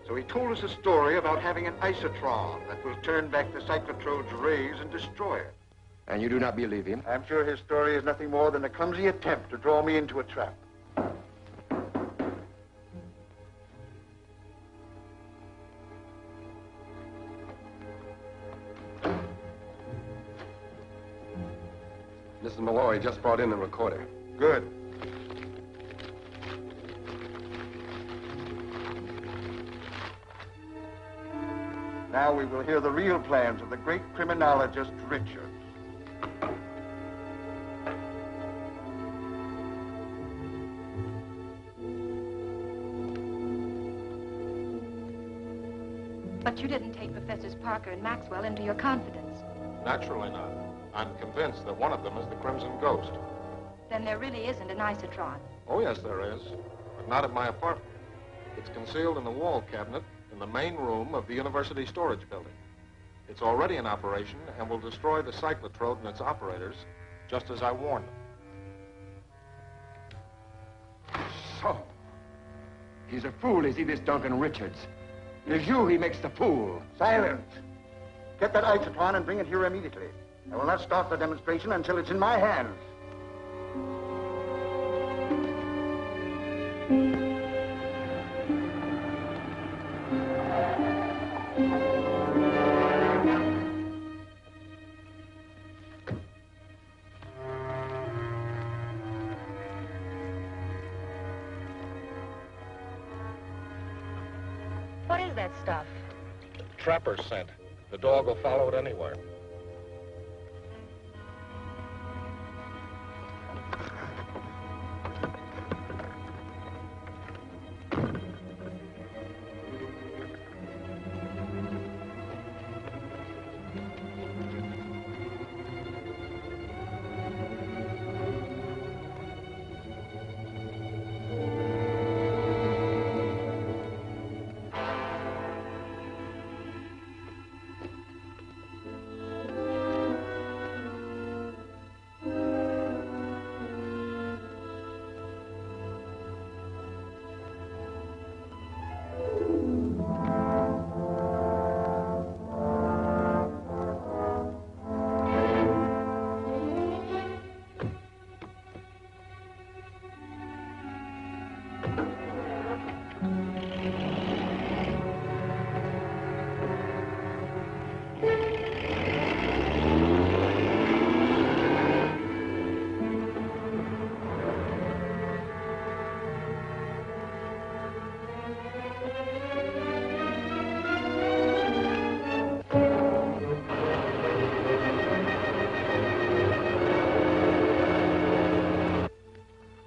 So he told us a story about having an isotron that will turn back the Cyclotrode's rays and destroy it. And you do not believe him? I'm sure his story is nothing more than a clumsy attempt to draw me into a trap. Mrs. Malloy just brought in the recorder. Good. Now we will hear the real plans of the great criminologist, Richards. But you didn't take Professors Parker and Maxwell into your confidence. Naturally not. I'm convinced that one of them is the Crimson Ghost. Then there really isn't an isotron. Oh, yes, there is. But not at my apartment. It's concealed in the wall cabinet in the main room of the university storage building. It's already in operation and will destroy the Cyclotrode and its operators, just as I warned them. So, he's a fool, is he, this Duncan Richards? It is you he makes the fool. Silence! Get that isotron and bring it here immediately. I will not start the demonstration until it's in my hands. What is that stuff? Trapper scent. The dog will follow it anywhere.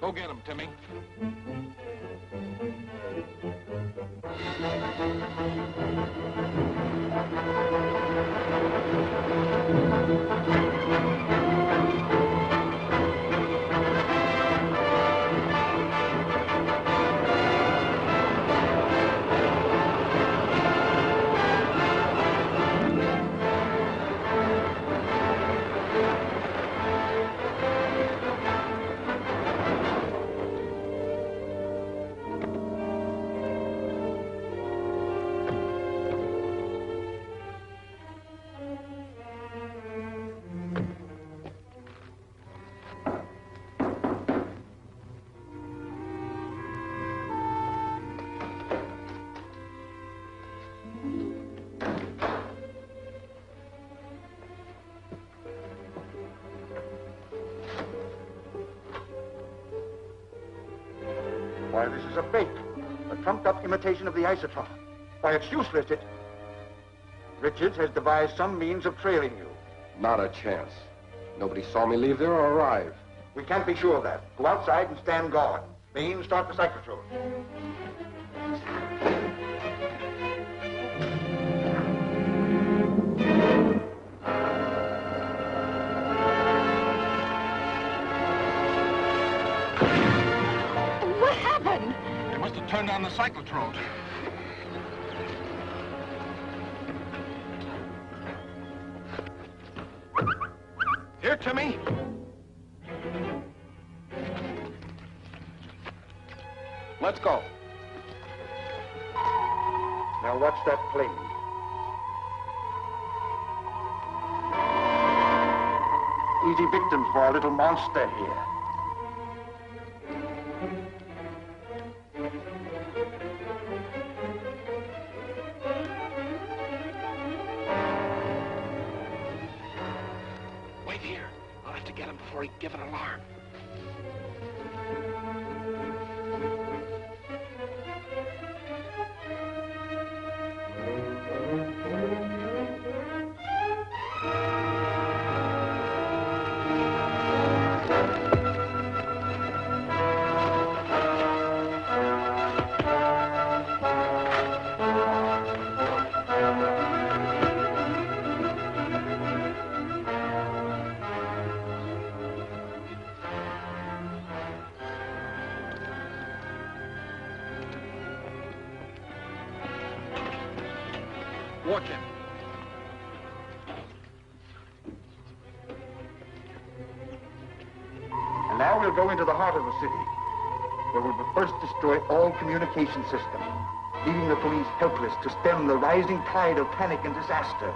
Go get him, Timmy. Why, this is a fake. A trumped-up imitation of the isotron. Why, it's useless. Richards has devised some means of trailing you. Not a chance. Nobody saw me leave there or arrive. We can't be sure of that. Go outside and stand guard. Bain, start the cyclotrode. What happened? They must have turned on the cyclotrode. Here, Timmy. Let's go. Now watch that plane. Easy victims for our little monster here. Wait here. I'll have to get him before he give an alarm. Watch him. And now we'll go into the heart of the city, where we will first destroy all communication systems, leaving the police helpless to stem the rising tide of panic and disaster.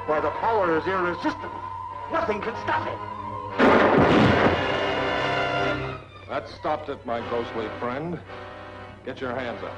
Why, the power is irresistible. Nothing can stop it. That stopped it, my ghostly friend. Get your hands up.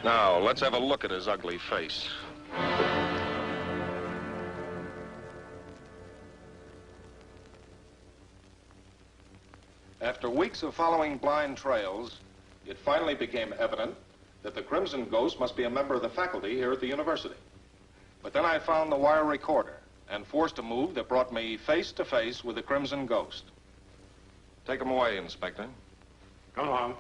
Now, let's have a look at his ugly face. After weeks of following blind trails, it finally became evident that the Crimson Ghost must be a member of the faculty here at the university. But then I found the wire recorder and forced a move that brought me face to face with the Crimson Ghost. Take him away, Inspector. Come along.